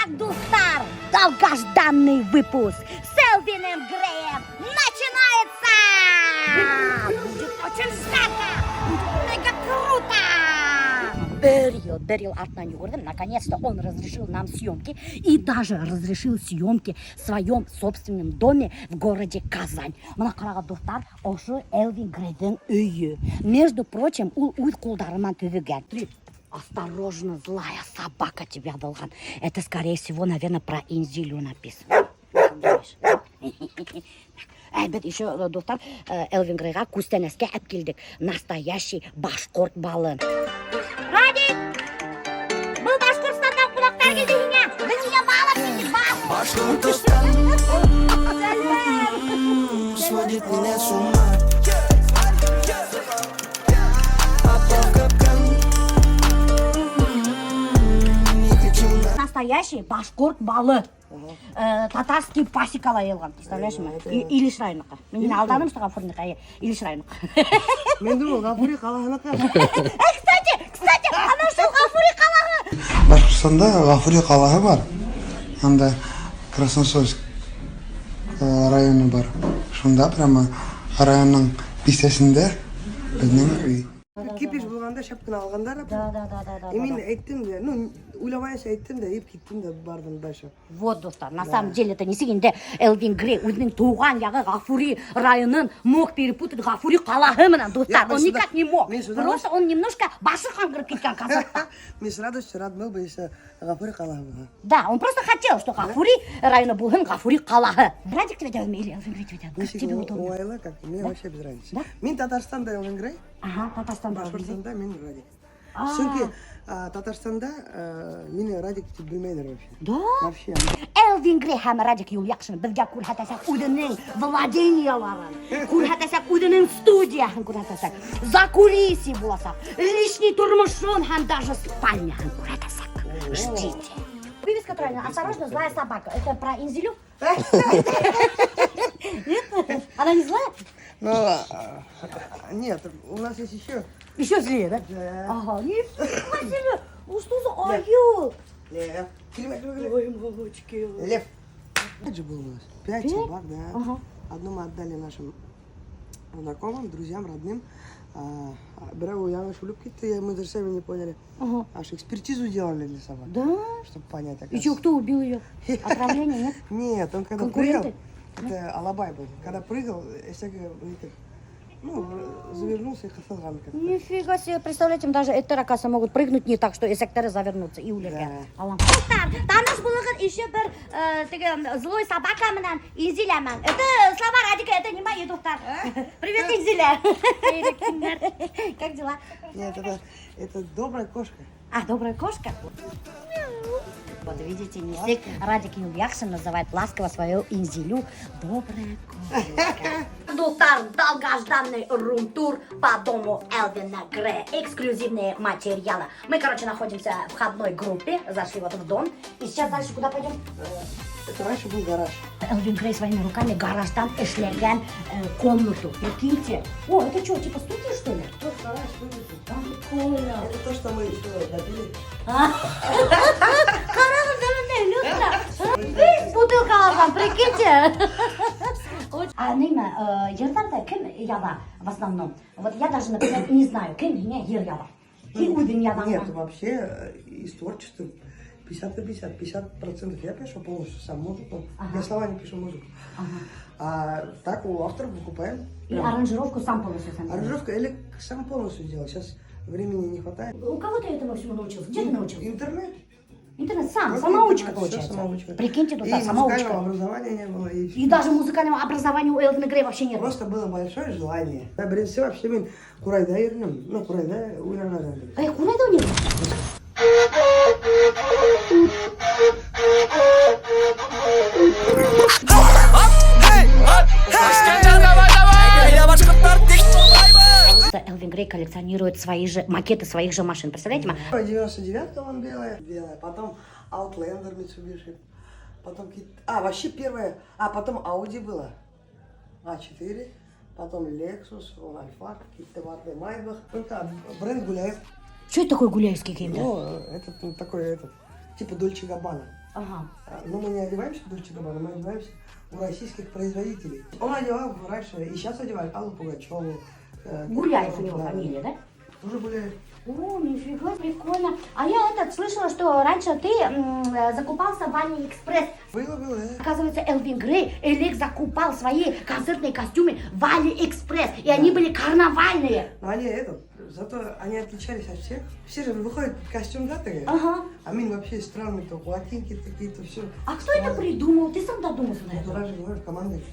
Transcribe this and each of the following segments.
Итак, Дустар, долгожданный выпуск с Элвином Греем начинается! Будет очень жарко, мега круто! Берил артынан югурдым, наконец-то он разрешил нам съемки и даже разрешил съемки в своем собственном доме в городе Казань. Мына караган достар, ошо Элвин Грейдин үйі. Между прочим, ул уйт кулдарынан төбөгөн. Осторожно, злая собака тебя долган. Это, скорее всего, наверное, про Инзилю написано. Бет еще, достар, Элвин Грейга кустенеске әп келдік. Настоящий башқұрт балы. Радик! Бұл Башқұртстаннан қонақтар келді ене. Біз ене балы келдік, бал. Башқұртстан сводит меня с ума. Настоящий башқұрт балы. Татарский пасекала елған, представляешь ма? Илиш районықа. Мен алданым что Ғафурнықа, Илиш районықа. Мен думал, Ғафури қалағынақа. Кстати, ана шо Ғафури қалағы? Башқұртстанда Ғафури қалағы бар. Анда Красносольск районы бар. Шунда прямо районның бистесінде біздің үй. Кипиш болғанда шапканы алғандар. Да. И мен айттым да, ну, уйлабайынша айттым да, еп кеттім да, бардым дальше. Вот, достар, на самом деле это не сегенде Элвин Грей өзінің туған яғы Ғафури районын мог перепутать Ғафури қалағы менен, достар. Он никак не мог. Просто он немножко башы қаңғырып кеткен қазір. Мен с радостью рад был бы, если Ғафури қалағы болған. Да, он просто хотел, что Ғафури районы болған Ғафури қалағы. Радик тебя делаем или Элвин Грей тебя делаем? Как тебе удобно? Оңайлы, как, мне вообще без разницы. Да? Мен Татарстанда Элвин Грей, Ага, Татарстанда. Башқұртстанда мен Радик. Чөнки Татарстанда мені Радик деп білмейдір вообще. Да? Вообще. Элвин Грей һәм Радик Юльяқшин бізге күрһәтәсәк үҙенең владенияларын, күрһәтәсәк үҙенең студияһын күрһәтәсәк, закулисье буласак, личный тормошын һәм даже спальняһын күрһәтәсәк. Ждите. Вывеска правильно. Осторожно, злая собака. Это про Инзилю? Нет? Она не злая? Ну, нет, у нас есть еще. Еще злее, да? Да. Ага, нифига себе. Ну что за аю? Лев. Ой, мамочки. Лев. 5 же было у нас. 5 собак, да. Ага. Одну мы отдали нашим знакомым, друзьям, родным. Браво, я нашу любки, мы даже сами не поняли. Ага. Аж экспертизу делали для собак. Да? Чтобы понять, И что, кто убил ее? Отравление, нет? Нет, он когда Конкуренты? прыгал, это Алабай был. Когда прыгал, всякое, ну, завернулся и хасалган как-то. Нифига себе, представляете, даже эттер, оказывается, могут прыгнуть не так, что эсектеры завернутся и улетят. Да. Таныш булыгын еще бір злой собака менен Инзиля мен. Это слова Радика, это не мои, достар. Привет, Инзиля. Как дела? Нет, это добрая кошка. А, добрая кошка? Вот видите, не всех Радик Юльяқшин называет ласково свою Инзилю добрая кошка. Достар, долгожданный рум-тур по дому Элвина Грея. Эксклюзивные материалы. Мы, короче, находимся в входной группе, зашли вот в дом. И сейчас дальше куда пойдем? Это раньше был гараж. Элвин Грей своими руками гараждан эшлеген комнату. Прикиньте. О, это что, типа студия, что ли? Прикольно. Это то, что мы еще добили. Қараңыз дәмінде, люстра. Біз бутылка алған, прикиньте. А неме, ердарда кім яда в основном? Вот я даже, например, не знаю, кім не ер яда. Ки удын яда. Нет, вообще из творчества 50 на 50. 50% я пишу полностью сам музыку. Я слова не пишу музыку. А так у авторов выкупаем. И аранжировку сам полностью сам. Аранжировка или сам полностью делал. Сейчас времени не хватает. У кого ты этому всему научился? Где ты научился? Интернет. Интернет сам, Вот самоучка интернет, получается. всё самоучка. Прикиньте, тут И да, самоучка. музыкального образования не было. И даже музыкального образования у Элвина Грея вообще нет. Просто было большое желание. Да, бірінші вообще мен Курайда ерінім. Ну, Курайда ойнарға жандым. Курайда у него? Элвин Грей коллекционирует свои же макеты своих же машин. Представляете? 99-ка вон белая. Потом Outlander Mitsubishi. Потом вообще первая. Потом Audi было. А4. Потом Lexus, Альфа, какие-то ватные Майбах. Только бренд Гуляев. Что это такое гуляевский кейм? Ну, это такой, типа Дольче Габбана. Ага. Но мы не одеваемся в Дольче Габбана, мы одеваемся у российских производителей. Он одевал раньше, и сейчас одевает Аллу Пугачеву. Гуляев у него фамилия, да? Уже гуляет. О, нифига, прикольно. А я слышала, что раньше ты закупался в Алиэкспресс. Было, Оказывается, Элвин Грей, Элек закупал свои концертные костюмы в Алиэкспресс. И они были карнавальные. Но они зато они отличались от всех. Все же выходят в костюм, да, ты? Ага. А мы вообще странные, то ботинки такие-то, все. А кто это придумал? Ты сам додумался на это? Раньше, говорю, команды.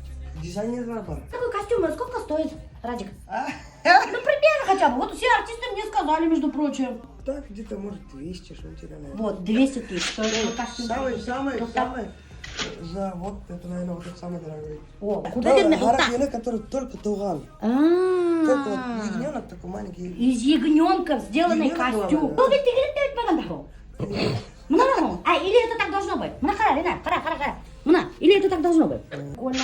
Дизайнер работал. Такой костюм, сколько стоит, Радик? Ну, примерно хотя бы. Вот все артисты мне сказали, между прочим. Так, где-то, может, 200, что у тебя, наверное. Вот, 200 тысяч. Стоит костюм. Самый, за вот, это, наверное, вот этот самый дорогой. О, куда ты Гарантия, который только туган. Только вот А. ягненок такой маленький. Из ягненка сделанный Ягненок костюм. было, Ну, ведь ты говоришь, Много. А, или это так должно быть? Хара. Или это так должно быть? Прикольно.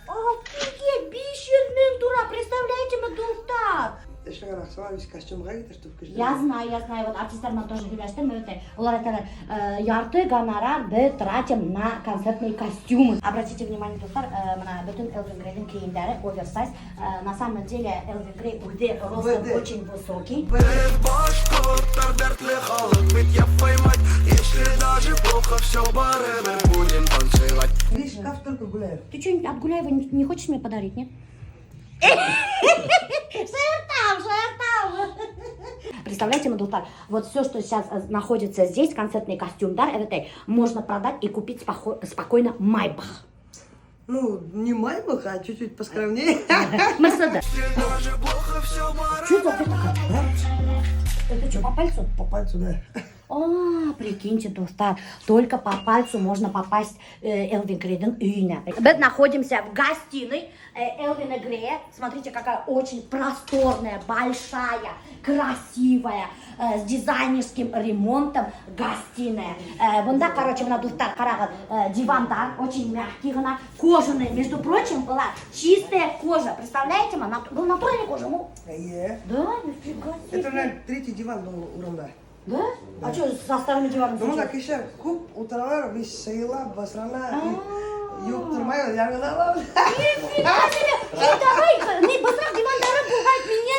Офигеть, бешеный дура, представляете, мы дуртак. Еще раз, весь костюм гайта, чтобы каждый. Я знаю, вот артистермен тоже билешті, мы ярты гонорар біз тратим на концертные костюмы. Обратите внимание, достар, bütün Элвин Грейдің киімдері оверсайз. На самом деле Элвин Грей уже ростом очень высокий. Башкорттар дәртле халык бит яппай мать. Если даже плохо все бары, мы будем танцевать. Весь шкаф только гуляет. Ты что-нибудь от Гуляева не хочешь мне подарить, нет? Шертам. Представляете, Мадултар, вот все, что сейчас находится здесь, концертный костюм, да, можно продать и купить спокойно Майбах. Ну, не Майбах, а чуть-чуть поскромнее. Мерседес. Даже плохо все бары. Что это такое? Это что, по пальцу? По пальцу, да. А, прикиньте, достар, только по пальцу можно попасть Элвин Грейдің үйіне. Мы находимся в гостиной Элвина Грея. Смотрите, какая очень просторная, большая, красивая, с дизайнерским ремонтом гостиная. Вон, короче, на достар, дивандар, очень мягкий, кожаный. Между прочим, была чистая кожа. Представляете, был натуральная кожа. Да, нифига себе. Это, наверное, третий диван был уровня. Да? А что со старыми диванами? Ну, так еще куб утравар, весь сейла, басрана, юг турмай, я говорила. Нифига себе! Давай, не басрак дивандары бұлғайт меня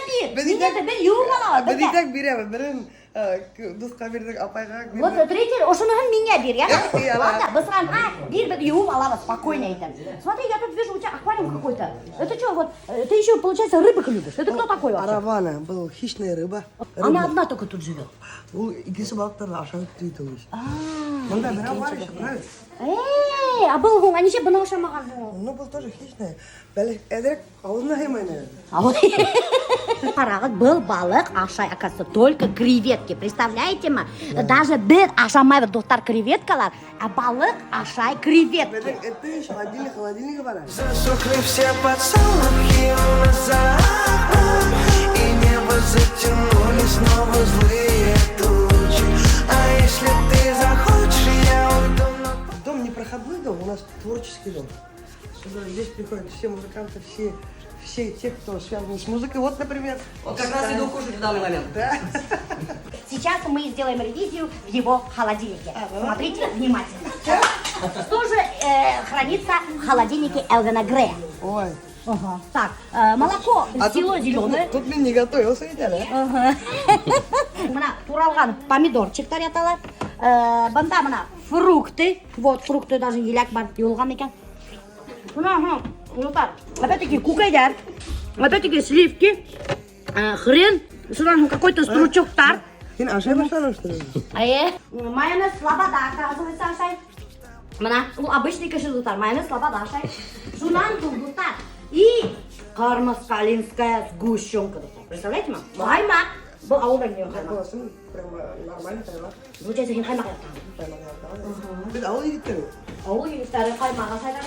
бер юрмала. Бәді так берем, бірін дұсқа бердік, апайға бердік. Вот третий, ошоныгын меня бер, я? Я Ладно, басран, бир юв алава, спокойно это. Смотри, я тут вижу, у тебя аквариум какой-то. Это что, вот, ты еще, получается, рыбок любишь? Это кто такой вообще? Аравана, был хищная рыба. Она одна только тут живет. Ол икisi балықтарды ашау түйтілmiş. Мұнда бір бар еще, правильно? А был он, они ще бұны ашамаған. Ну, был тоже хищная. Бәлі, әдірек ауызына хаймайны. Қарағыз, был балық ашай, оказывается, только креветки. Представляете ма? Даже бір ашамай достар креветкалар, а балық ашай креветки. Это еще холодильник бар. Засохли все поцелуи у нас за окном, и небо затянули снова злые тучи. А если ты захочешь, я уйду на... Дом не проходной дом, у нас творческий дом. Сюда, здесь приходят все музыканты, все те, кто связан с музыкой. Вот, например... Вот как раз иду кушать в данный момент. Да. Сейчас мы сделаем ревизию в его холодильнике. Смотрите внимательно. Что же хранится в холодильнике Элвина Грея? Ой. Ага. Так, молоко село зеленое. Тут мен не готовился, ведь, да? Мына туралған помидорчиктар яталар. Бында мына фрукты. Вот фрукты даже еляк бар, юылған екен. Мына, опять-таки кукайдар. Опять-таки сливки. Хрен. Сюда какой-то стручок-тар. Сен ашай башладың, что ли? Майонез слобода, оказывается, ашай. Мына, обычный кашелутар, майонез слобода ашай. Шунан тулдутар. И кармаскалинская сгущенка. Представляете, мам? Қаймақ. Бұл ауылда не қаймақ. Голосым прямо нормально, қаймақ. Получается, сен қаймақ Қаймақ. Біз ауыл егіттері. Ауыл егістері қаймақ ашайдар.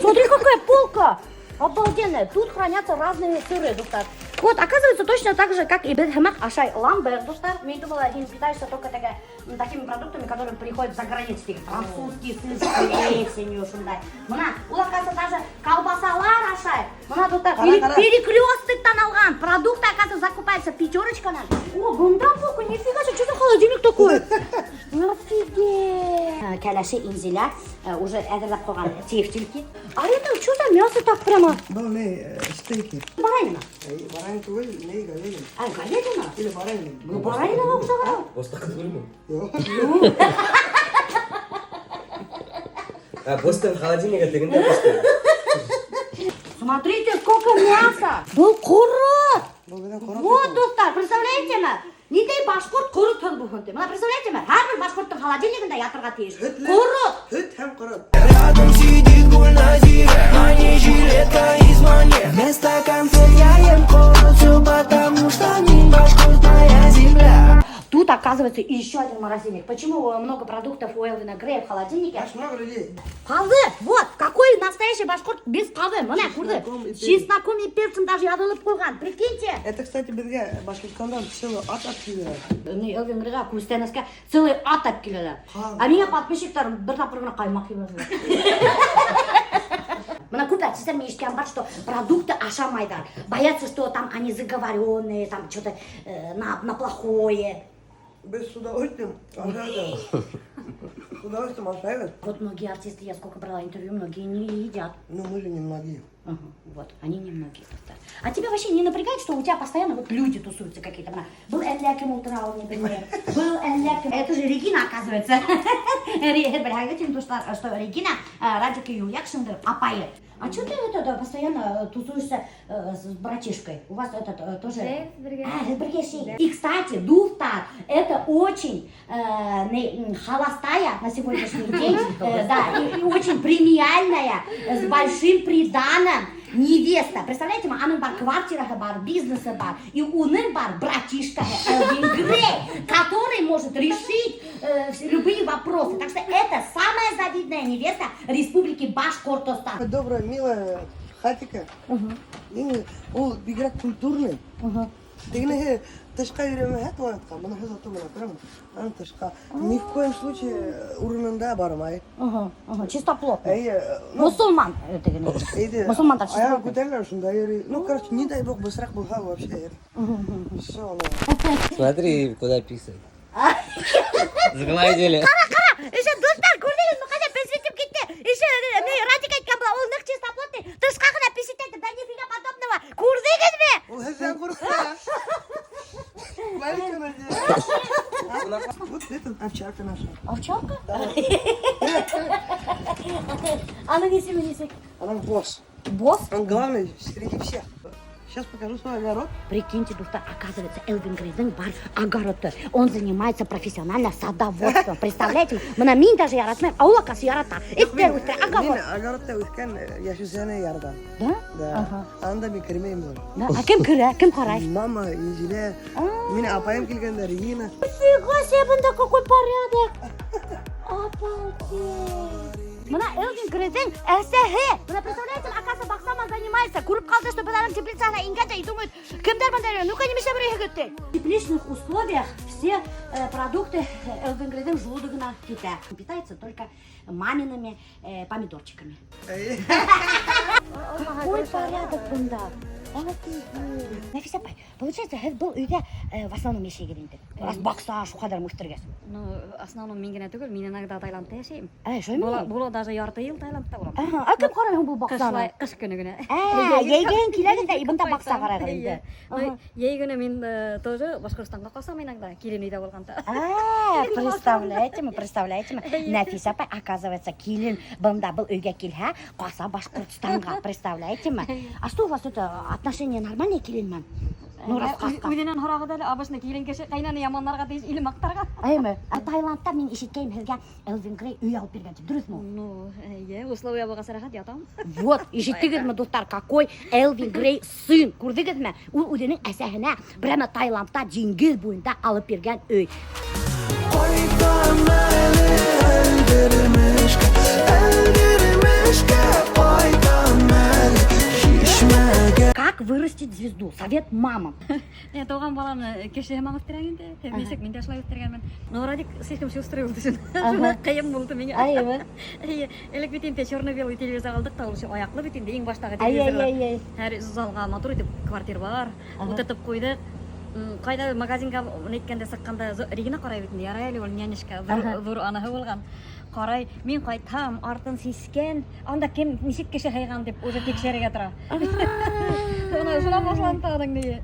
Смотри, какая полка. Обалденная. Тут хранятся разные сыры, достар. Вот, оказывается, точно так же, как и бедхемах ашай ламбер, достар. Я думала, они питаются только такими продуктами, которые приходят за границей. Французский сыр с плесенью, шундай. Мына, у оказывается, даже колбасалар ашай. Мына достар, Қара. перекресттықтан алған. Продукты, оказывается, закупается пятерочкадан. О, бунда боку, нифига себе, что за холодильник такой? Офигеть. Кәләші инзиля уже әзірлеп қойған тефтельки. А это что за мясо так прямо? Был не стейки. Баранина. Баранин тугел, не говядина. А, говядина? Или баранин. Ну, баранина ұқсаған. Бостан көрме. Yok. Бостан холодильник дегенде бостан. Смотрите, сколько мяса. Бұл құрыт. Был беден корот. Вот, достар, представляете ме? Ниндей башқұрт құрыт тұр бұғынды. Мына представляете ме? Әрбір башқұрттың холодильнигінде ятырға тиіш. Құрыт. Hüt hem korot. Рядом сидит гульнадира, а не жилетка из манья. Вместо конфет я ем корицу, потому что не башкортная земля. Тут оказывается еще один морозильник. Почему много продуктов у Элвина Грея в холодильнике? Аж много людей. Халвы! Вот! Какой настоящий башқұрт без халвы. Мына, көрді. Чесноком и перцем. Чесноком и перцем даже ядылып қойған. Прикиньте! Это, кстати, бізге Башкирстандан целый ат келеді. Элвин Грейға Кустенеске целый ат алып келеді. А меня подписчиктар бір тапырғына қаймақ келеді. Мына көп әтсіздер мен ешкен бар, что продукты ашамайдар. Боятся, что там они заговоренные, там что-то на плохое. Без с удовольствием. С удовольствием оставят. Вот многие артисты, я сколько брала интервью, многие не едят. Ну, мы же немногие. Вот, они немногие. А тебя вообще не напрягает, что у тебя постоянно вот люди тусуются какие-то? Был Энляким Ултрау, например. Был Энляким... Это же Регина, оказывается. Что Регина Радик Юлякшиндер апает. А что ты это постоянно тусуешься с братишкой? У вас этот тоже... И, кстати, Дуфтар, это очень холостая на сегодняшний день, да, и очень премиальная, с большим приданым невеста. Представляете, аның бар квартираға бар, бизнесы бар, и уның бар братишка Элвин Грей, который может решить любые вопросы. Так что это самая завидная невеста Республики Башкортостан. Добрая, милая хатика. Он играет культурный. Дегенеге тышқа үйреме хатуатқа, мұны хыз оту мұна көрім. Аны тышқа. Ни в коем случае урынында бармай. Чистоплотный. Мұсылман. Мұсылмандар Аяғы чистоплотный. көтерлер шында ери. Ну, короче, не дай бог быстрак болса вообще ери. Все, Смотри, куда писать. Заглазили. Еще достар, көрдіңіз ме қайда песветіп кетті. Еще Радик айтқан бұл, ол нық чистоплотный. Тышқа ғана песетеді, да нифига подобного. Көрдіңіз ме? ол хәзен құрықта. Вот это овчарка наша. Овчарка? Аның есімі несі? Она босс. Босс? Он главный среди всех. Сейчас покажу свой огород. Прикиньте, достар, оказывается, Элвин Грейдің бар огороды. Он занимается профессионально садоводством. Представляете? Мына мен даже яратмайм, а ол акасы ярата. Иттер өстір, огород. Мен огородта өткен яшесене ярдан. Да? Да. Анда мен кірмеймін. А кім кірі? Кім қарай? Мама, Езиле. Мен апайым келгенде Регина. Нифига себе, бұнда какой порядок. Обалдеть. Мына Элвин Грейдің әсәхі. Мына представляете, оказывается, бақсама занимается. Көріп қалды, что бұларың теплицаға ингенде и думают, кімдер бұндар? Ну-ка, немесе бір егітті. В тепличных условиях все продукты Элвин Грейдің желудогына кетті. Питается только мамиными помидорчиками. Какой порядок бұнда. Нафиса апай, получается, һез бұл үйге в основном неше келгенде? Раз бақса, шу қадар мөштіргесін. Ну, основном мен генә түгел, мин иногда Таиландта яшәйм. Шойме? Була даже ярты ел Таиландта булам. А кем қарай бұл бақсаны? Кыш көне генә. Ейген киләгендә, ибында бақса қарай инде. Яй көне мин тоже Башкортстанга калсам иногда, килен өйдә булганда. Представляете ме? Нафиса апай, оказывается, килен бында бұл үйге келһә, қаса Башкортстанға, представляете ме? А что у вас это отношения нормальные киленмен? Ну, рассказка. Үденән һорагы да абышны килен кеше кайнаны яманнарга тиеш илем актарга. Әйме, Таиландта мен ишеткәйм һезгә Элвин Грей үй алып биргән, дөресме? Ну, условия булган сәрәхәт ятам. Вот, ишеттегезме, достар, какой Элвин Грей сын, күрдегезме? Ул үзенең әсәһенә прямо Таиландта диңгез буенда алып биргән өй. Как вырастить растить звезду. Совет мамам. Туған баланы кеше мамық тірегенде, бесек мен де шылай өттіргенмін. Но Радик слишком шустрый болды үшін. Қиын болды менге. Айыбы. Элек бетінде черно-белый телевизор алдық та, ол үшін аяқлы бетінде ең баштағы Ай, телевизор. ай, ай. Әр залға мотор етіп квартира бар. Утыртып қойдық. Қайда магазинға неткенде сыққанда Регина қарай бетінде, ярай әлі ол нянешка, бір анаһы болған. Қарай, мен қайтам, артын сескен, анда кем нешек кеше хайған деп, уже тексеріге тұра. Шына башланды тағдың неге.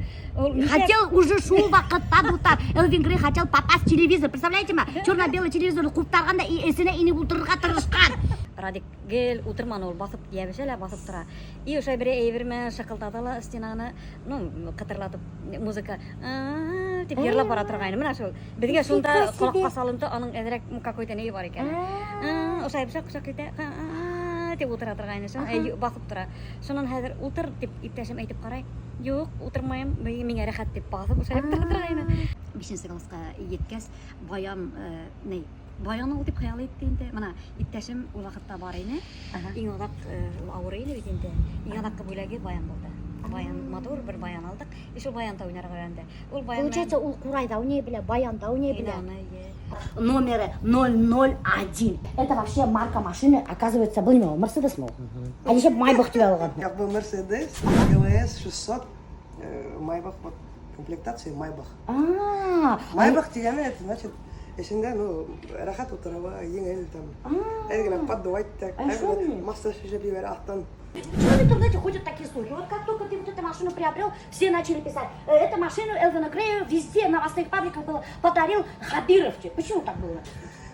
Хотел уже шул вақытта Дутар. Элвин Грей хотел попасть в телевизор. Представляете ма? Черно-белый телевизорды қуып тарғанда есіне инеп отырға тырышқан. Радик гел утырман ол басып ябешеле басып тұра. И ошай бире эйвермен шакылдатала стенаны, кытырлатып музыка деп ерлап бара тургайны. Мына ошол бизге шунда колакка салынды, аның эдерек какой-то ней бар экен. Ошай бишак кете деп утыра тургайны. Басып тұра. Шунан хәзер утыр деп иптәшем әйтеп карай. Юк, утырмайым, миңа рәхәт деп басып ошай тургайны. 5-нче класска еткәс, баян Баян ул дип хыял итте инде. Мына иптәшем ул вакытта бар иде. Иң адак авырый иде бит инде. Иң адаккы бүләге баян булды. Баян мотор бер баян алдык. Шул баянда уйнарга өйрәнде. Ул баян. Получается, ул Курайда уйнай белә, Баянда уйнай белә. Номеры 001. Это вообще марка машины, оказывается, был не Мерседес мол. А еще Майбах тебя алган. Как был Мерседес, ГЛС 600, Майбах, вот, комплектация Майбах. Майбах дегені, это значит, есінде, рахат отырава, еңел там, әйгілі поддувать так, масса шешеп ебері ақтан. Почему в интернете ходят такие слухи? Вот как только ты вот эту машину приобрел, все начали писать. Эту машину Элвина Грея везде, на новостных пабликах было, подарил Хабировчик. Почему так было?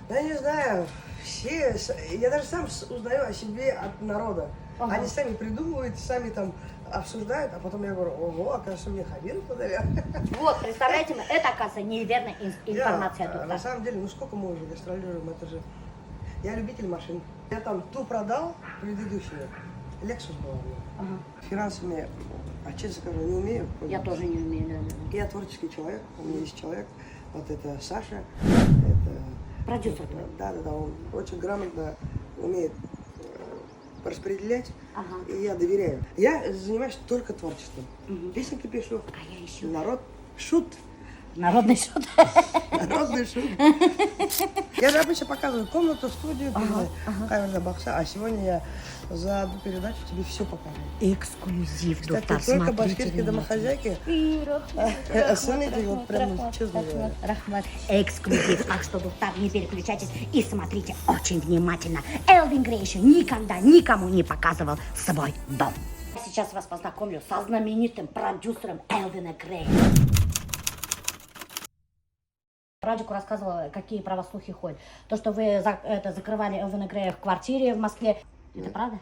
Я не знаю, все, я даже сам узнаю о себе от народа. Они сами придумывают, сами там обсуждают, а потом я говорю, ого, оказывается, мне Хабиров подарил. Вот, представляете, это, оказывается, неверная информация. На самом деле, сколько мы уже гастролируем, это же... Я любитель машин. Я там ту продал, предыдущую. Lexus была у меня. Финансами, честно скажу, не умею. Я тоже не умею. Я творческий человек, у меня есть человек, вот это Саша, это... Продюсер. Да, он очень грамотно умеет распределять, и я доверяю. Я занимаюсь только творчеством. Песенки пишу, А я еще... народ, шут. Народный шут. Народный шут. Я же обычно показываю комнату, студию, камера бокса, а сегодня я за одну передачу тебе все покажу. Эксклюзив, Кстати, доктор, только смотрите башкирские домохозяйки. Смотрите, вот прям честно говоря. Рахмат. Эксклюзив. Так что, доктор, не переключайтесь и смотрите очень внимательно. Элвин Грей еще никогда никому не показывал свой дом. Сейчас вас познакомлю со знаменитым продюсером Элвина Грея. Радику рассказывала, какие правослухи ходят. То, что вы закрывали Элвина Грея в квартире в Москве. Это правда?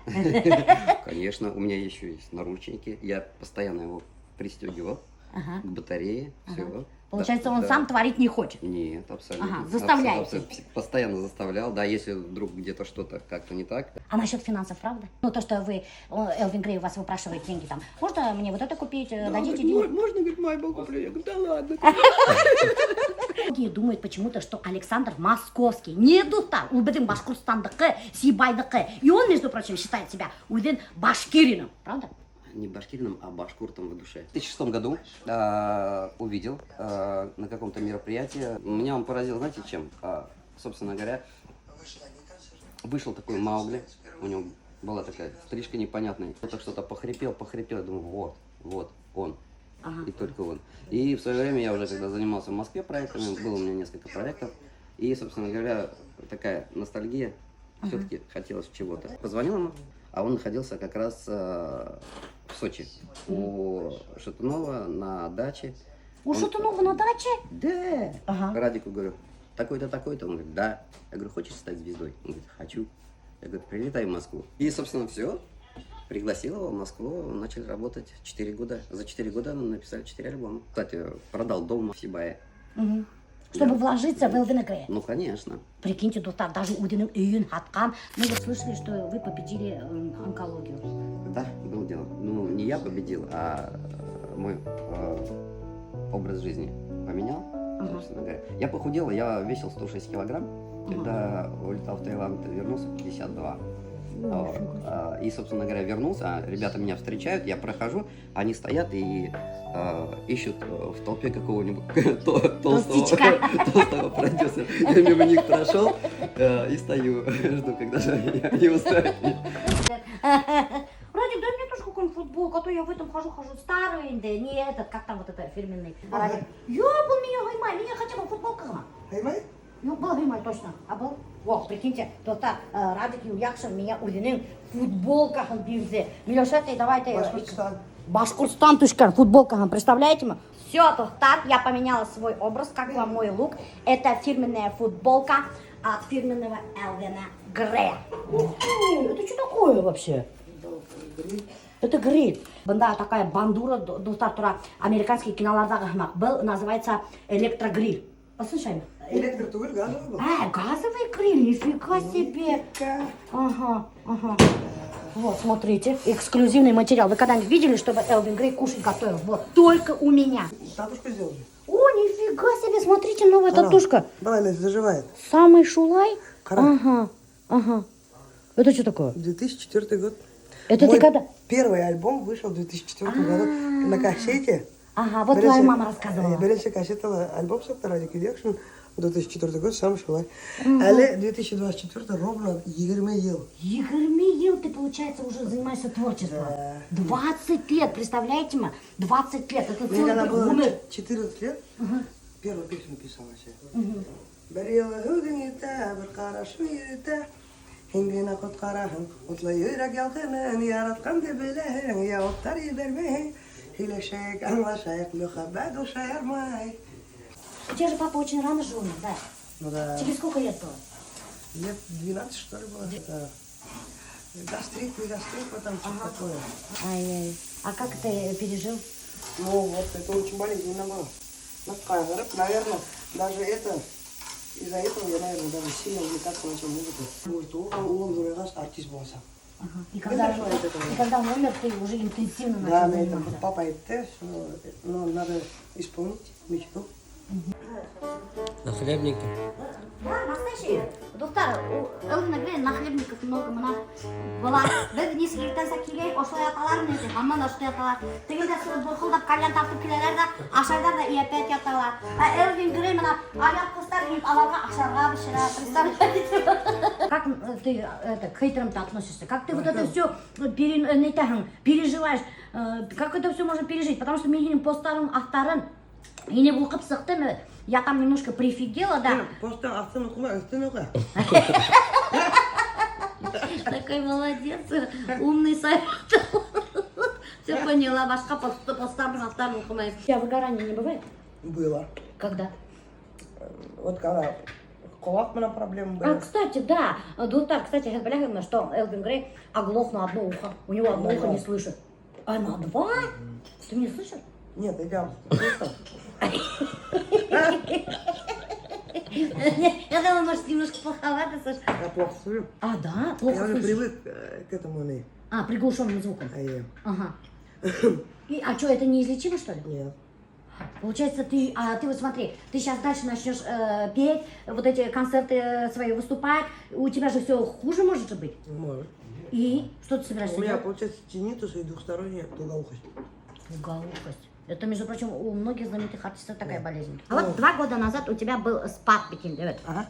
Конечно, у меня еще есть наручники. Я постоянно его пристегивал к батарее. Все. Получается, он сам творить не хочет? Нет, абсолютно. Заставляете? Постоянно заставлял, да, если вдруг где-то что-то как-то не так. А насчет финансов, правда? Ну, то, что вы, Элвин Грей вас выпрашивает деньги там. Можно мне вот это купить? Дадите деньги? Можно, говорит, Майбах куплю? Я говорю, да ладно. Многие думают почему-то, что Александр московский. Не Дутар, Улбедин Башкортстандыкы, Сибайдыкы. И он, между прочим, считает себя Улбедин башкирином, правда? Не башкирином, а башкуртом в душе. В 2006 году увидел на каком-то мероприятии. Меня он поразил, знаете, чем? Собственно говоря, вышел такой Маугли, у него была такая стрижка непонятная. Кто-то что-то похрипел, я думаю, вот, он. И только он. И в свое время я уже, когда занимался в Москве проектами, было у меня несколько проектов. И, собственно говоря, такая ностальгия, все-таки хотелось чего-то. Позвонил ему, а он находился как раз в Сочи, у Шатунова на даче. У Шатунова на даче? Да. Радику говорю, такой-то, такой-то. Он говорит, да. Я говорю, хочешь стать звездой? Он говорит, хочу. Я говорю, прилетай в Москву. И, собственно, все. Пригласил его в Москву, начали работать 4 года. За 4 года написали 4 альбома. Кстати, продал дом в Сибае. Чтобы вложиться в Элвина Грея. Ну, конечно. Прикиньте, доктор, даже Удиным Июн Хаткан. Мы вот слышали, что вы победили онкологию. Да, было дело. Ну, не я победил, а мой образ жизни поменял, собственно говоря. Я похудел, я весил 106 килограмм. Когда улетал в Таиланд, вернулся 52. Вот. И, собственно говоря, вернулся, ребята меня встречают, я прохожу, они стоят и ищут в толпе какого-нибудь толстого продюсера. Я мимо них прошел и стою, жду, когда же они устроят. Радик, дай мне тоже какую-нибудь футболку, а то я в этом хожу старый, да не этот, как там вот это фирменный. Радик, я был меня гаймай, меня хотя бы футболка была. Гаймай? Ну, был гаймай, точно. А был? Вот, прикиньте, то-то Радик Юльякшин меня увидел футболкахан бирзе. Милоша, ты давайте... Башкортостан. Башкортостан, тушкан, футболкахан, представляете мы? Все, так, я поменяла свой образ, как вам мой лук. Это фирменная футболка от фирменного Элвина Грея. Это что такое вообще? Это гриль. Бында такая бандура, тура американский кинолардағы был, называется электрогриль. Послушай. Электротуэль газовый был? Газовый гриль, нифига себе. Ага. Вот, смотрите, эксклюзивный материал. Вы когда-нибудь видели, чтобы Элвин Грей кушать готовил? Вот, только у меня. Татушку сделали. О, нифига себе, смотрите, новая татушка. Давай, Настя, заживает. Самый шулай? Кара. Ага. Это что такое? 2004 год. Это Мой ты когда? первый альбом вышел в 2004 году на кассете. Ага, вот твоя мама рассказывала. Берется кассета альбом соқты Радик Юльякшин 2004 год, сам шулай. Але 2024 ровно 20 ел. 20 ел, ты, получается, уже занимаешься творчеством. 20 лет, представляете, ма? 20 лет, это Мне целый когда было умер. 14 лет, первую песню писала себе. Барила гудинита, баркарашмирита, хингина куткарахам, утлаюрак ялкамен, яраткан дебелехен, я оттари бермехен, хиле шейк, анла шейк, люхабаду шаярмай. У тебя же папа очень рано жил, да? Ну да, Тебе сколько лет было? лет 12, что ли, было. Это гастрит, не гастрит, потом что такое. Ай-яй. А как ты пережил? Ну вот, это очень болезненно было. Ну, кайф, наверное, даже это, из-за этого я, наверное, даже сильно увлекаться начал музыкой. Он уже раз артист был сам. И когда он умер, ты уже интенсивно Да, начал на этом заниматься. папа и тест, но надо исполнить мечту. На хлебнике. Да, настоящий. Доктор, у Элвина Грея нахлебников много мына была. Біз нескеліктен сәкелей осылай аталар несі, аман осылай аталар. Тегінде сұры бұрқылдап кальян тартып келелер да, ашардар да и опять яталар. А Элвин Грей мына аяқ құстар киіп аларға ашарға бішіра. Представляете? Как ты к хейтерам-то относишься? Как ты вот это все переживаешь? Как это все можно пережить? Потому что менің посттарым ақтарын и не оқып сықтым. Я там немножко прифигела, да. Просто ақтын оқыма, ақтын оқы. Такой молодец, умный совет. Все поняла, башка поставлю, ақтарын оқымай. У тебя выгорания не бывает? Было. Когда? Вот когда кулак на проблемы были. Кстати, да, доктор, кстати, я говорила, что Элвин Грей оглох на одно ухо. У него одно ухо не слышит. А на два? Ты меня слышишь? Нет, я Я думала, может, немножко плоховато, Саша. Я плохо слышу. А, да? Плохо Я уже слышишь? привык к этому. А, приглушенным звуком. Ага. А что, это неизлечимо, что ли? Нет. Получается, ты вот смотри, ты сейчас дальше начнешь петь, вот эти концерты свои выступать, у тебя же все хуже может быть. Может. И что ты собираешься У меня делать? получается тинитус и двухсторонняя тугоухость. Тугоухость. Это, между прочим, у многих знаменитых артистов такая болезнь. А вот 2 года назад у тебя был спад Ага.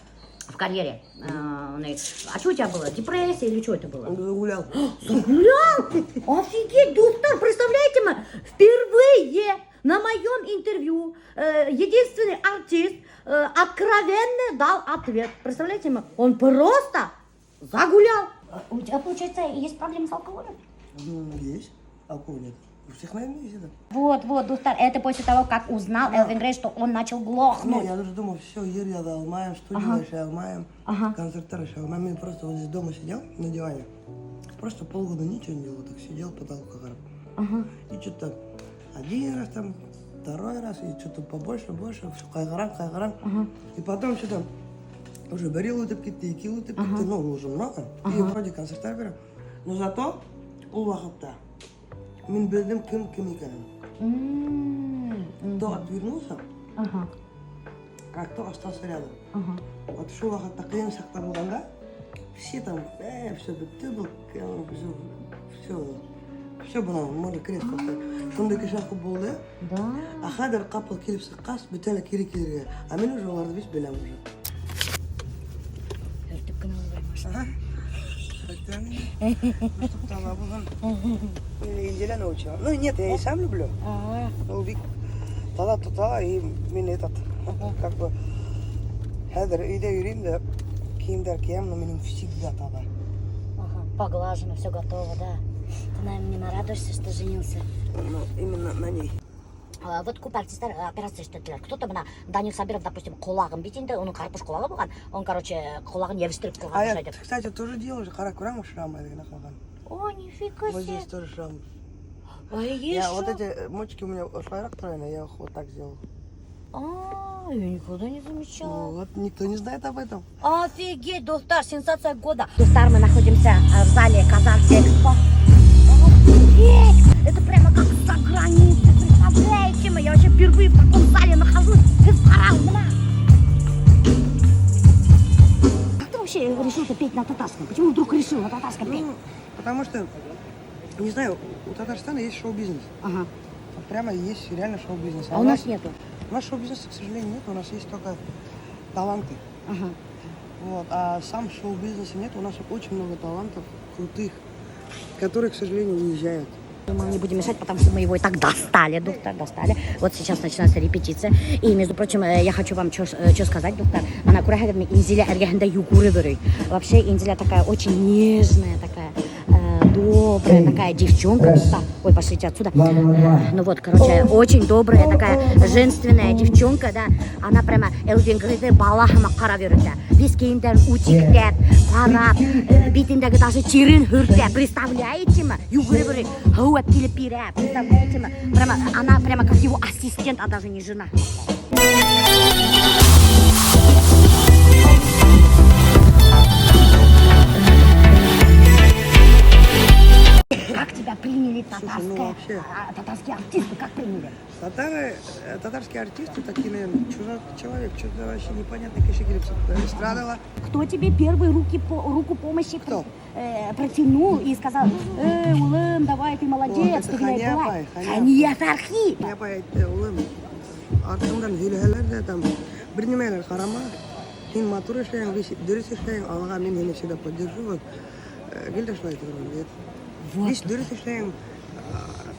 в карьере. А что у тебя было? Депрессия или что это было? Он загулял. Загулял? Офигеть, доктор, представляете, мы впервые на моем интервью единственный артист откровенно дал ответ. Представляете, он просто загулял. У тебя, получается, есть проблемы с алкоголем? Есть. Алкоголь нет. У всех, наверное, есть это. Вот, доктор, это после того, как узнал Элвин Грей, что он начал Ну, глохнуть. я даже думал, все, Юрий, алмаем, студию алмаем, концерты алмаем. Я просто вот здесь дома сидел на диване. Просто полгода ничего не делал, так сидел, потолок кайгырам. И что-то один раз там, второй раз, и что-то побольше, все, кайгырам. И потом что-то уже барил өтіп кетті, 2 өтіп кетті, ну, уже много. И вроде концерттар берем. Но зато ол уақытта мен білдім кім екенін. Кто отвернулся, а кто остался рядом. Вот шул уақытта қиын шақтар болғанда, все там, все, ты был, все было, можно крест поставить. Шундай кишаху был, да? Да. А хадер капал келіп сыққас, бітәлі кері. А мен уже оларды бес білем уже. Өртіп кіні олай Тала бұған. Инделя научила. Ну нет, я и сам люблю. Ну, Вик, тала, и мен этот, как бы, хадер, үйде үйреймін да, киімдер киемін, но менің всегда тала. Поглажено, все готово, да. Ты, наверное, не нарадуешься, что женился. Ну, именно на ней. Вот көп артисттер операция істетілер. Кто-то мына Данил Сабиров, допустим, құлағын битінде, оның қарпыш құлағы болған, он, короче, құлағын ебістіріп А қылған я, деп. кстати, тоже делаю же, қара көремін шрам әдігін қалған. О, нифига Вот себе. здесь тоже шрам. Ой, Я вот эти мочки у меня шлайрак правильно, я их вот так сделал. Я никогда не замечала. Ну, вот никто не знает об этом. Офигеть, Достар, сенсация года. Достар, мы находимся в зале Казанс-Экспо. Офигеть, это прямо как за границей, представляете? Я вообще впервые в таком зале нахожусь. Как ты вообще решил-то петь на татарском? Почему вдруг решил на татарском петь? Ну, потому что, не знаю, у Татарстана есть шоу-бизнес. Ага. Вот прямо есть реально шоу-бизнес. А у нас нету. У нас шоу-бизнеса, к сожалению, нет, у нас есть только таланты. Ага. Вот. А сам шоу-бизнеса нет, у нас очень много талантов крутых, которые, к сожалению, уезжают. Мы не будем мешать, потому что мы его и так достали, доктор, достали. Вот сейчас начинается репетиция. И, между прочим, я хочу вам что сказать, доктор. Она курагами Инзиля Эргехенда Югуры. Вообще Инзиля такая очень нежная, такая добрая, такая девчонка. Ой, пошлите отсюда. Ну вот, короче, очень добрая, такая женственная девчонка, да. Она прямо Элвин Грейдер балахама караверда. Весь кеймдер утиктер, парап, битиндегі даже чирин хүрте. Представляете ма? Югуры. Хауат келіп пире. Представляете ма? Прямо, она прямо как его ассистент, а даже не жена. Как тебя приняли татарские артисты? Как приняли? Татарские артисты такие, наверное, чужак человек, что-то вообще непонятно, конечно, страдала. Кто тебе первый руку помощи протянул и сказал, Улым, давай, ты молодец, ты Хания апай, Хания Фархи. Хания апай, Улым, артыңдан үйләләр дә там, бірнемелер қарама, сен матур эшләйін, дөрес эшләйін, алға мен сені всегда поддержу, вот, гелдә шулай тұрған, Здесь дөрес эшләйін,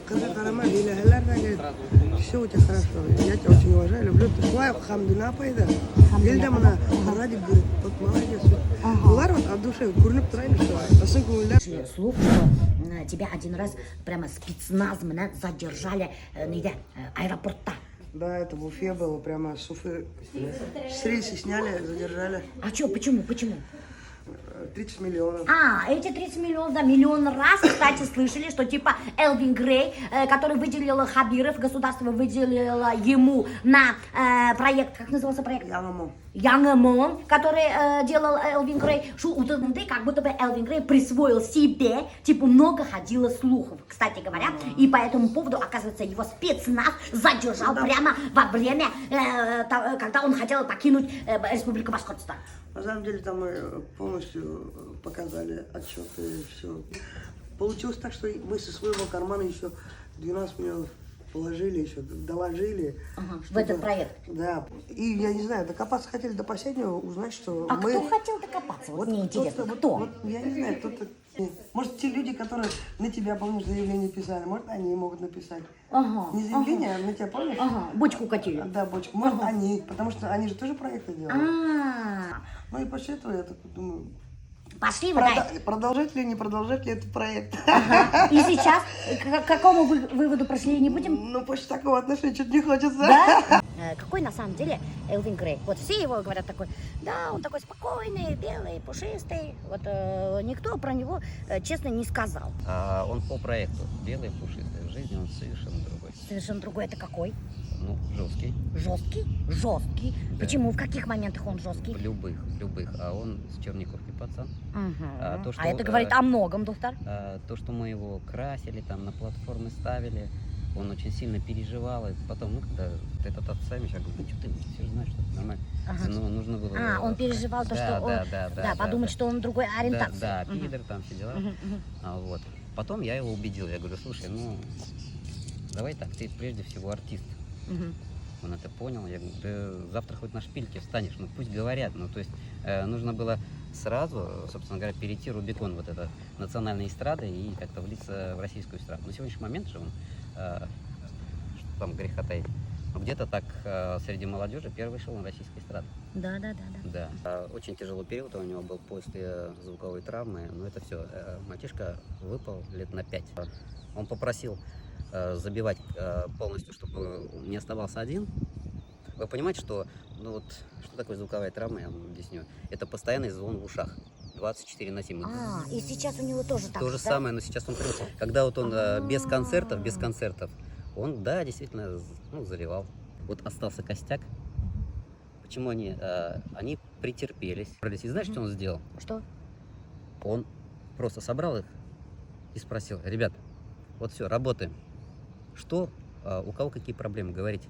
қызы қарама, үйләләр дә, говорит, все у тебя хорошо, я тебя очень уважаю, люблю, ты шулай, Хамдина апай да, гелдә мына, қара деп говорит, вот молодец, олар вот от души көрініп тұрайын, что особенно үйләр. Слух, что тебя один раз прямо спецназмены задержали аэропорта. Да, это в Уфе было, прямо с Уфы, с рейса сняли, задержали. А что, почему? 30 миллионов. Эти 30 миллионов, да, миллион раз, кстати, слышали, что типа Элвин Грей, который выделил Хабиров, государство выделило ему на проект, как назывался проект? Янгамон, который делал Элвин Грей, как будто бы Элвин Грей присвоил себе, типа много ходило слухов, кстати говоря, и по этому поводу, оказывается, его спецназ задержал прямо во время, когда он хотел покинуть Республику Башкортостан. На самом деле там мы полностью показали отчеты, все. Получилось так, что мы со своего кармана еще 12 миллионов положили, еще доложили. В этот проект? Да. И я не знаю, докопаться хотели до последнего, узнать, что мы... кто хотел докопаться? Вот мне интересно, кто? Вот, я не знаю, кто-то... Может, те люди, которые на тебя, помнишь, заявление писали, может, они могут написать. Не заявление, а на тебя, помнишь? Бочку катили. Да, бочку. Может, они, потому что они же тоже проекты делают. Ну и после этого я так думаю... Пошли, продолжать ли, не продолжать ли этот проект. И сейчас к какому выводу пришли, не будем? Ну, после такого отношения что-то не хочется. Да? Какой на самом деле Элвин Грей? Вот все его говорят такой, да, он такой спокойный, белый, пушистый. Вот никто про него честно не сказал. Он по проекту белый, пушистый. В жизни он совершенно другой. Совершенно другой. Это какой? Ну, жесткий. Жесткий? Жесткий. Да. Почему? В каких моментах он жесткий? В любых. А он с Черниковки пацан. Это говорит о многом, доктор. То, что мы его красили, там на платформы ставили, он очень сильно переживал. И потом, ну, когда ты этот отцами, я говорю, ну что ты, все же знаешь, что это нормально. Ага. Но нужно было... Он переживал, то, что он... Да, подумать, что он другой ориентации. Да, пидор, там все дела. Вот. Потом я его убедил, я говорю, слушай, ну, давай так, ты прежде всего артист. Он это понял, я говорю, да завтра хоть на шпильке встанешь, ну пусть говорят, ну то есть нужно было сразу, собственно говоря, перейти Рубикон вот это национальной эстрады и как-то влиться в российскую эстраду. На сегодняшний момент же он, что там греха таить, где-то так среди молодежи первый шел на российской эстраде. Да. Да. Очень тяжелый период у него был после звуковой травмы, но это все, мальчишка выпал лет на 5. Он попросил забивать полностью, чтобы не оставался один. Вы понимаете, что, ну вот, что такое звуковая травма, я вам объясню. Это постоянный звон в ушах, 24/7. И сейчас у него тоже так. То же самое, но сейчас он, когда вот он без концертов, он, да, действительно, ну, заливал. Вот остался костяк. Почему они претерпелись. И знаешь, что он сделал? Что? Он просто собрал их и спросил, ребят, вот все, работаем. Что, у кого какие проблемы, говорите.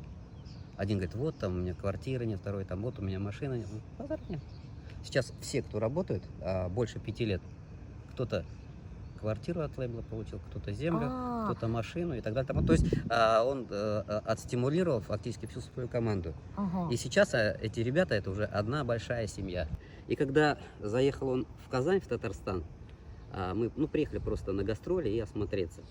Один говорит, вот там у меня квартиры нет, второй там, вот у меня машина нет. Базар нет. Сейчас все, кто работает, больше 5 лет, кто-то квартиру от лейбла получил, кто-то землю, кто-то машину и так далее. То есть он отстимулировал фактически всю свою команду. И сейчас эти ребята, это уже одна большая семья. И когда заехал он в Казань, в Татарстан, мы приехали просто на гастроли и осмотреться.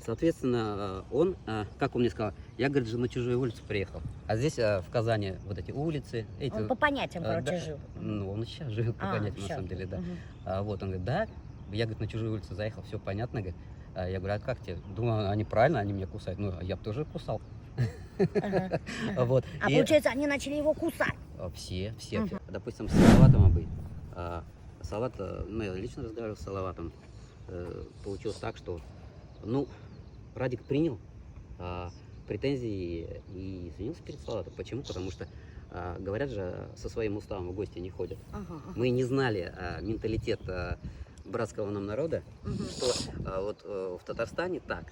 Соответственно, он, как он мне сказал, я, говорит, же на чужую улицу приехал. А здесь в Казани вот эти улицы. Он по понятиям, короче, жил. Ну, он и сейчас живет по понятиям, на самом деле, да. Вот, он говорит, да, я, говорит, на чужую улицу заехал, все понятно, говорит. Я говорю, а как тебе? Думаю, они правильно, они меня кусают. Ну, я бы тоже кусал. Вот. Получается, они начали его кусать. Все. Допустим, с Салаватом обыть. Салават, ну, я лично разговаривал с Салаватом. Получилось так, что, ну, Радик принял претензии и извинился перед Салаватом. Почему? Потому что, говорят же, со своим уставом в гости не ходят. Мы не знали менталитет братского нам народа, что вот в Татарстане так.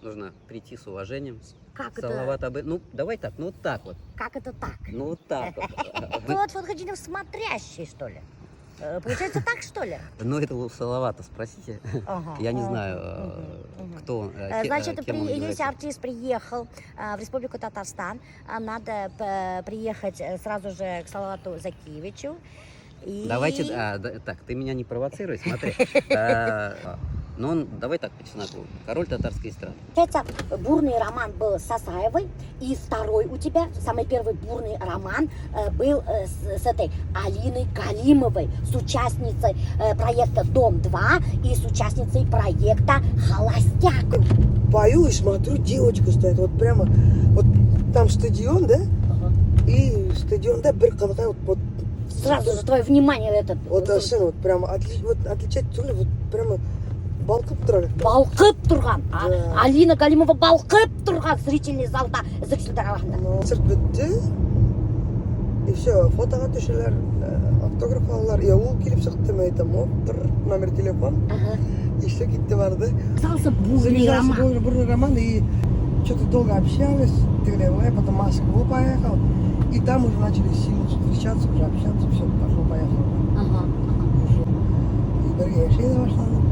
Нужно прийти с уважением. Как Салават это? Ну, давай так, ну вот так вот. Как это так? Ну вот так вот. Вот Фатхадинов смотрящий, что ли? Получается так, что ли? Ну, это у Салавата спросите. Я не знаю, кто он. Значит, кем он если является. артист приехал в Республику Татарстан, надо приехать сразу же к Салавату Закиевичу. Давайте, так, ты меня не провоцируй, смотри. Но он, давай так, по чесноку, король татарской эстрады. Получается, бурный роман был с Асаевой, и второй у тебя, самый первый бурный роман был с этой Алиной Галимовой, с участницей проекта «Дом-2» и с участницей проекта «Холостяк». Пою и смотрю, девочка стоит, вот прямо, вот там стадион, да? И стадион, да, бір қызға, вот Сразу же твое внимание этот... вот сын, вот прямо, отличать, вот прямо балқып тұрады. Балқып тұрған. Алина Галимова балқып тұрған зрительный залда, зрительдер арасында. Концерт бітті, и все, фотоға түшілер, автограф алалар, и ол келіп шықты, мен айтам, номер телефон, и все кетті барды. Казался бурный роман. Бурный роман, и что-то долго общались, потом в Москву поехал, и там уже начали сильно встречаться, уже общаться, все, пошло-поехало. И бірге yaşayla başladık.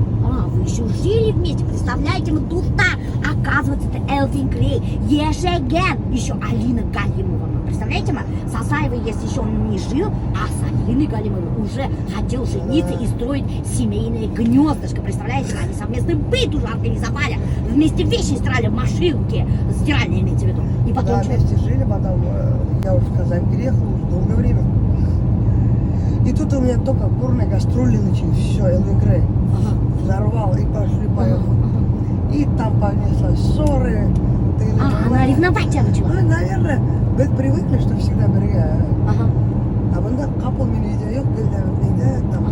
Вы еще жили вместе, представляете, мы Духтар, оказывается, это Элвин Грей, Ешеген, еще Алина Галимова, представляете, с Асаевой, если еще он не жил, а с Алиной Галимовой уже хотел жениться и строить семейное гнездышко, представляете, они совместный быт уже организовали, вместе вещи стирали в машинке, стиральные имеется в виду, и потом... Да, вместе жили, потом я уже в Казань переехал, уже долгое время. И тут у меня только бурные гастроли начались, все, Элвин Грей. Взорвал и пошли-поехали. И там понеслась ссоры. Она ревновать тебя начала? Ну, наверное, мы привыкли, что всегда берега. А бunda капыл мен үйде yok, гүлдәвітнейді, там.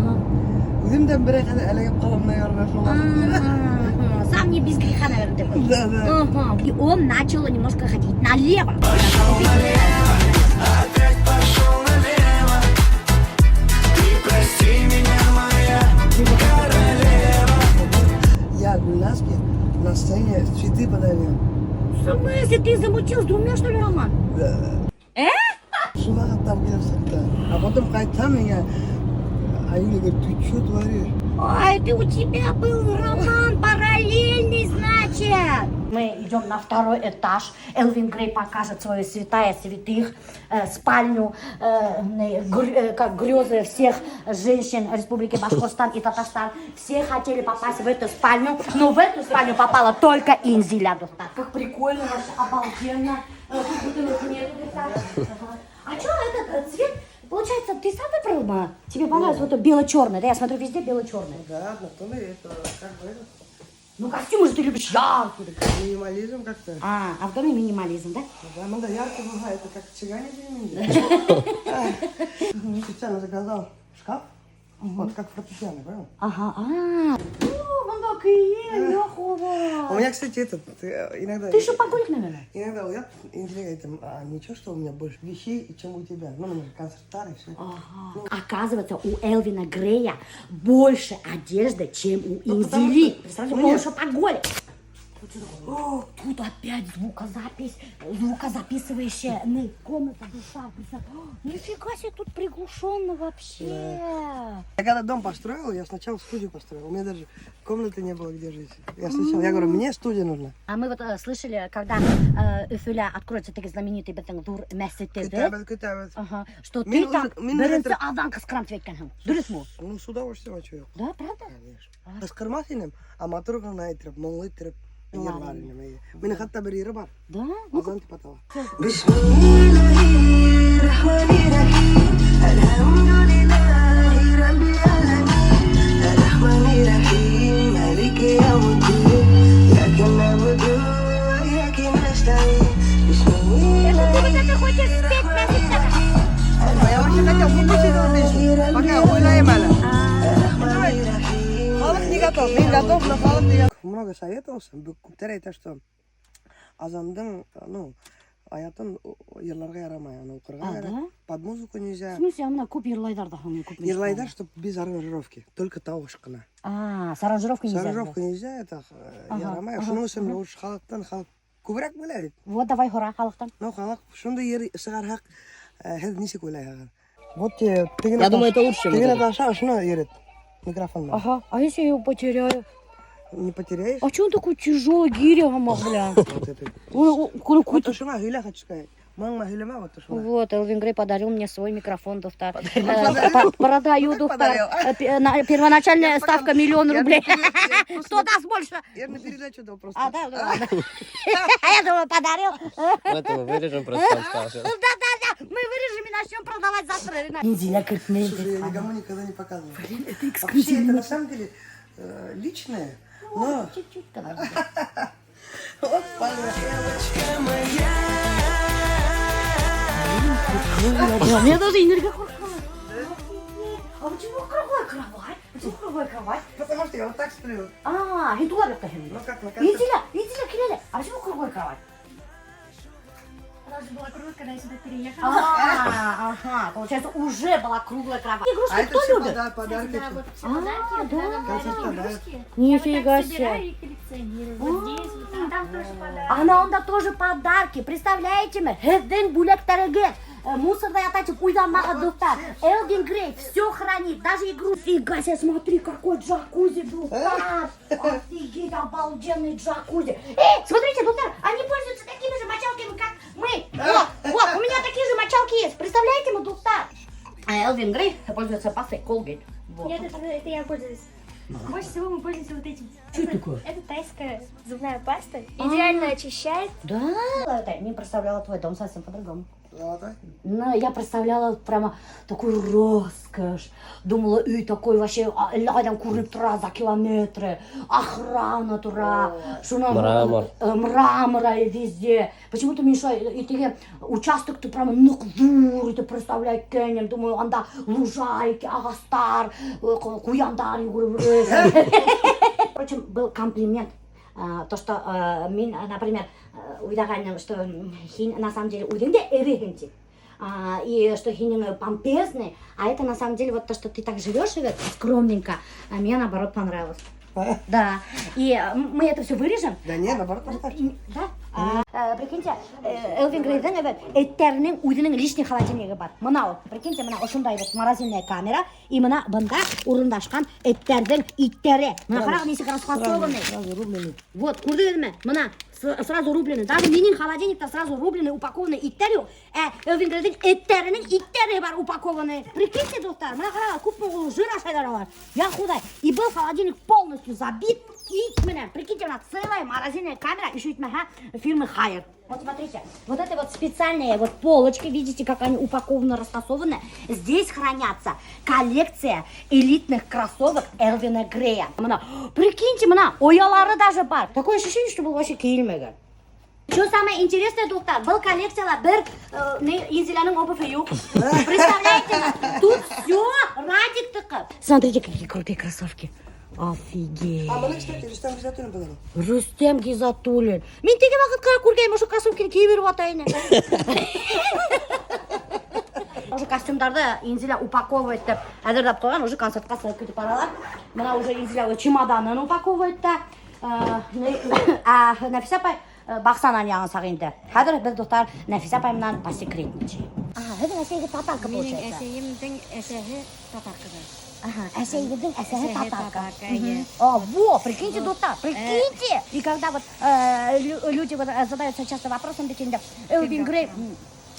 Өзімден бір қана әлегіп қалам, наверное, Сам не без греха, наверное, такой. Да. И он начал немножко ходить налево. Опять пошел налево. Ты прости меня, моя королева. Я Гульнаске на сцене цветы подарил. ты замутил с двумя, что ли, роман? Жена там меня всегда. А потом Кайтан меня... Они говорят, ты что творишь? Ай, ты у тебя был роман параллельный, значит. Мы идем на второй этаж. Элвин Грей покажет свою святая святых, спальню, как грезы всех женщин Республики Башкортостан и Татарстан. Все хотели попасть в эту спальню, но в эту спальню попала только Инзиля. Как прикольно, вообще обалденно. Тут бутылок нету, А что этот цвет? Получается, ты сам выбрал бы? Тебе понравилось вот это бело-черное, да? Я смотрю, везде бело-черное. Да, на то это как бы это. Ну, костюмы же ты любишь яркие. Минимализм как-то. А в доме минимализм, да? Да, ну да, ярко бывает, это как цыгане не специально заказал шкаф, вот как фортепиано, понял? Ага, вон такие, лёхова. У меня, кстати, иногда... Ты шопоголик, наверное? Иногда я интеллигентом, ничего, что у меня больше вещей, чем у тебя. Ну, например, концерт и все. Ага. Оказывается, у Элвина Грея больше одежды, чем у Инзили. Представляете, он шопоголик. О, тут опять звукозаписывающая комната, душа. Нифига себе, тут приглушенно вообще. Я когда дом построил, я сначала студию построил. У меня даже комнаты не было где жить. Я говорю, мне студия нужна. А мы вот слышали, когда Өфөлә откроется такой знаменитый бітің месседе, Кітабет. что ты Мен там уже- мен бірінші уже- адам қысқаранып еткенсің. Дұрыс му? Ну, с удовольствием, а что я? Да, правда? Конечно. Қысқырмас едім, а мотор ғана айтырып, мұңлы айтырып, ерлар едім. Менің хатта бір ері бар. Да? Азан деп аталады. Я вообще хотел выпустить эту песню, пока ойлаем әлі. Халық не готов, мен готов, но халық не готов. Много советовался, көптер айтады, что азандың, аятын ерларға ярамай, оқырға А, ярайды. да? Под музыку нельзя. В смысле, ана көп ерлайдарда көп Ерлайдар, чтобы без аранжировки, только тауыш қана. С аранжировкой С нельзя. аранжировкой нельзя, это ярамай. Шуның үшін лучше халықтан халық көбірек біледі. Вот давай хора халықтан. Но халық шундай ер сығархақ, һәз нисек ойлайһығар. Вот Я думаю, это лучше, чем Ты вот это. Наташа, шуны ерет микрофон. Ага, а если я его потеряю? Не потеряешь? А че он такой тяжелый, гиря, бля? Вот это. Вот шума гиля хочу сказать. Мама гиляма вот шума. Вот, Элвин Грей подарил мне свой микрофон, Дуфтар. Подарил? Продаю, Дуфтар. Первоначальная ставка 1 000 000 рублей. Кто даст больше? Я на передачу дал просто. А, да, да. А я думаю, подарил. Это мы вырежем, просто там скажем. Да. Мы вырежем и начнем продавать завтра. Инзиля Слушай, я никому никогда не показывал. Вообще, это на самом деле личное, но... Чуть-чуть, Вот, пожалуйста. Мне даже энергия круглая. А почему круглая кровать? Почему круглая кровать? Потому что я вот так сплю. И туда как-то. Ну как на концерте. Инзиля, Киляля, а почему круглая кровать? Она же была круглая, когда я сюда переехала. Ага, получается, уже была круглая кровать. А Игрушки это кто все любит? подарки. Да, вот все подарки, да. да, Концерт дарили подарок. игрушки. Нифига Я так себе. собираю и коллекционирую. Вот здесь, вот там. Там тоже подарки. Анда тоже подарки. Представляете мы? Хедден булектарегет. Мусорный атачек уйдамага дуфтар. Элвин Грей все хранит, даже игру. Фига себе, смотри, какой джакузи, дуфтар. Офигеть, обалденный джакузи. Смотрите, дуфтар, они пользуются такими же мочалками, как мы. Вот, у меня такие же мочалки есть. Представляете, мы дуфтар. Элвин Грей пользуется пастой Colgate. Вот. Нет, это я пользуюсь. Больше всего мы пользуемся вот этим. Что это такое? Это тайская зубная паста. Идеально очищает. Да, это не представляла твой дом совсем по-другому. Золотой? Ну, я представляла прямо такую роскошь. Думала, такой вообще рядом курит тура за километры. Охрана тура. Мрамор. Мрамора и везде. Почему-то мешает. И ты участок ты прямо нуквур. Ты представляешь, Кенем. Думаю, анда лужайки, агастар, куяндар. Впрочем, был комплимент. То, что, например, уйдагайным, что хин на самом деле уйденде эрегенти. И что хинин помпезный, а это на самом деле вот то, что ты так живешь скромненько, мне наоборот понравилось. Да. И мы это все вырежем. Да нет, наоборот, поставь. Да? прикиньте, Элвин Грейден эттернин үйдүнүн личный холодильниги бар. Мына прикиньте, мына ушундай морозильная камера и мына бында урундашкан эттердин иттери. Мына карагы несек расфасованный. Сразу рубленый. Вот, көрдүңүзбү? Мына сразу рубленый. Даже менин холодильникте сразу рубленый упакованный иттер yok. Элвин Грейден эттеринин иттери бар упакованный. Прикиньте, достар, мына карагы куп жир ашайлар бар. Я худай. И был холодильник полностью забит ит менен. Прикиньте, мына целая морозильная камера, еще итмеха фирмы Хайер. Вот смотрите, вот это вот специальные вот полочки, видите, как они упакованы, расфасованы. Здесь хранятся коллекция элитных кроссовок Элвина Грея. Мына, прикиньте, мына, оялары даже бар. Такое ощущение, что был вообще кийлмеген. Что самое интересное, доктор, был коллекция бір Инзиляның обуви yok. Представляете, тут все Радик тыкып. Смотрите, какие крутые кроссовки. Офигеть. А мына, кстати, Рустам Гизатуллин подарил. Рустем Гизатуллин. Мен теге вакытка көргенмін, ошо кроссовканы кие берип атайын. Уже костюмдарды Инзиля упаковывает деп әзірлеп қойған, уже концертқа салып кетіп баралар. Мына уже Инзиля чемоданын упаковывает да. Нәфиса апай бақсанан яғын сағынды. Қазір біз достар Нәфиса апайымнан посекретничаем. Это әсейгі татарка получается. Менің әсейімдің әсәһі татаркыды. Әсейгінің әсәһі татарка. Во, прикиньте, достар, прикиньте. И когда вот люди задаются часто вопросом, Элвин Грей,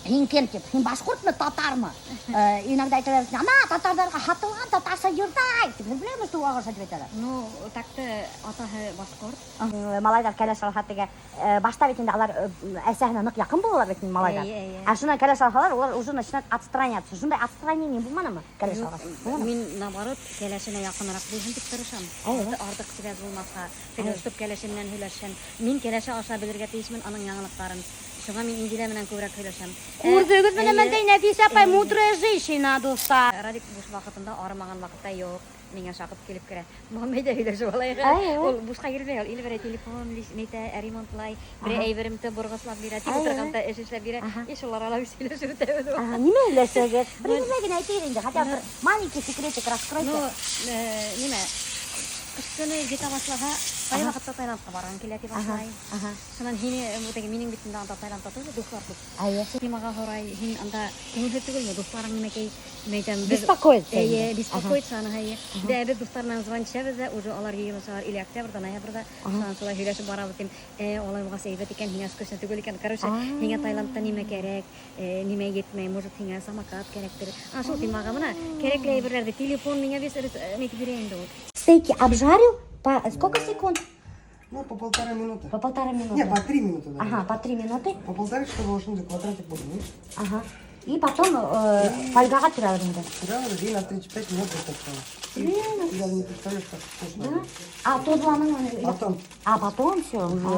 Хинкентип, хин башқұртмы, татармы? Иногда айтылар, ана, татардарға хатылған татарша жүрдай. Сіз білеміз, что оғаш айтып етеді? Ну, такты атаһы башқұрт. Малайдар кәләш алхаттыға башта бетінде алар әсәһіне нық якын болалар бетінде малайдар. А шына кәләш алхалар, олар уже начинают отстраняться. Жындай отстранение болманы ма кәләш алхалар? Мин наоборот кәләшенә якынрак булсын дип тырышам. Артык связь булмаска, философ кәләшеннән һөйләшәм. Мин кәләше аша белергә тиешмен аның яңалыкларын. Шуңа мин Инзилә менән күбрәк һөйләшәм. Күрдегез менә мәндәй Нәфисә апай мудрая женщина, достар. Радик буш вакытында, арымаган вакытта юк. Миңа шакып килеп керә. Мөхәммәдә һөйләшеп алайга. Ул бушка йөрмәй, ул илбәрә телефон, нитә, ремонтлай, бер әйберемте бургаслап бирә, тик утырганда эш эшләп бирә. Ишулар ала сөйләшеп үтәбез. Нимә өләшәгез? Бер генә әйтер инде, хотя бер маленький секретик раскройте. Ну, нимә? Кышкыны җитә башлага, кай вакытта Таиландка барган килә дип башлай. Шуннан һине үтәге минең битендә анда Таиландта тоже дуслар күп. Симага хорай, һин анда күңел түгелме, дусларың нимәкәй мәйтәм без Беспокоится. Беспокоится аны һәй. Дә без дусларның звончабыз да, уже алар йыелышалар или октябрьдә, ноябрьдә. Шуннан шулай һөйләшеп барабыз дим. Алай булган әйбәт икән, һиңа скучно түгел икән. Короче, һиңа Таиландта нимә кирәк, нимә йетмәй, может һиңа самокат кирәктер. Шул тимага менә кирәкле әйберләрне телефон миңа бис мәйтеп бирә инде ул. Стейки обжарил по сколько секунд? Ну, по 1,5 минуты. По 1,5 минуты. Не, по 3 минуты. Даже. Ага, по 3 минуты. По 1,5, чтобы уж квадратик был. Видишь? Ага. И потом фольгага тираларында. Да, уже на 35 минут достаточно. Ты даже не представляешь, как вкусно. А тозланың Потом. А потом все уже.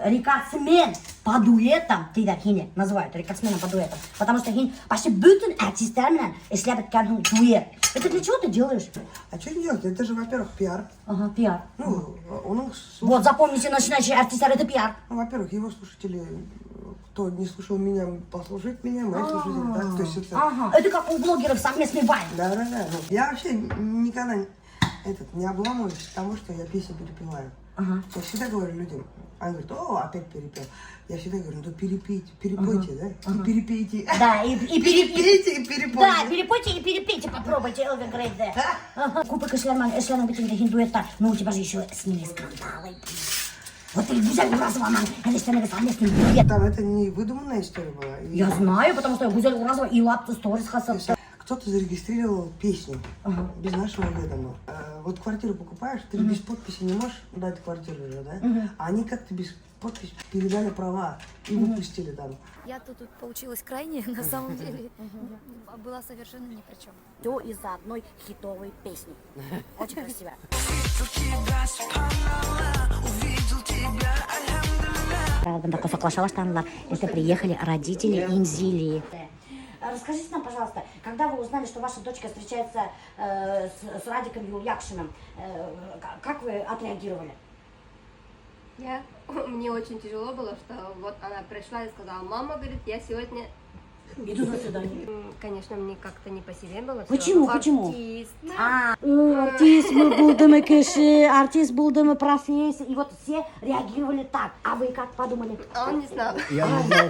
Рекордсмен по дуэтам, ты так хине называют рекордсменом по дуэтам, потому что хин почти бүтін артисттер менен эшләп аткан дуэт. Это для чего ты делаешь? А что делать? Это же, во-первых, пиар. Ага, пиар. Ну, он Вот запомните, начинающий артистер это пиар. Ну, во-первых, его слушатели, кто не слушал меня, послушает меня, мои слушатели, да? То есть это... Ага, это как у блогеров совместный вайб. Да. Ну, я вообще никогда не обламываюсь тому, что я песню перепеваю. Ага. Я всегда говорю людям, они говорят, о, опять перепел. Я всегда говорю, ну перепейте, перепойте, да? И перепейте. Да, и Перепейте и перепойте. Да, перепойте и перепейте, попробуйте, Элвин Грей, да. Купы эшләнең бит инде хин дуэттар, ну у тебя же еще с ними скандалы. Вот ты Гузель Уразова, конечно, совместный дуэт. Там это не выдуманная история была. Я знаю, потому что Гузель Уразова и Лапта Сторис хасал. Кто-то зарегистрировал песню без нашего ведома. Вот квартиру покупаешь, ты же без подписи не можешь дать квартиру уже, да? А они как-то без подписи передали права и выпустили там. Я тут получилась крайне, на самом деле. Была совершенно ни при чем. Все из-за одной хитовой песни. Очень красиво. Правда, косоклаша баштанылар. Это приехали родители Инзилии. Расскажите нам, пожалуйста, когда вы узнали, что ваша дочка встречается с Радиком Юльякшиным, как вы отреагировали? Мне очень тяжело было, что вот она пришла и сказала, мама, говорит, я сегодня Иду на свидание. Конечно, мне как-то не по себе было. Почему? Всё, Почему? артист. Артист мы булдымы киши, артист булдымы профессии. И вот все реагировали так. А вы как подумали? А он не знал. Я не знал,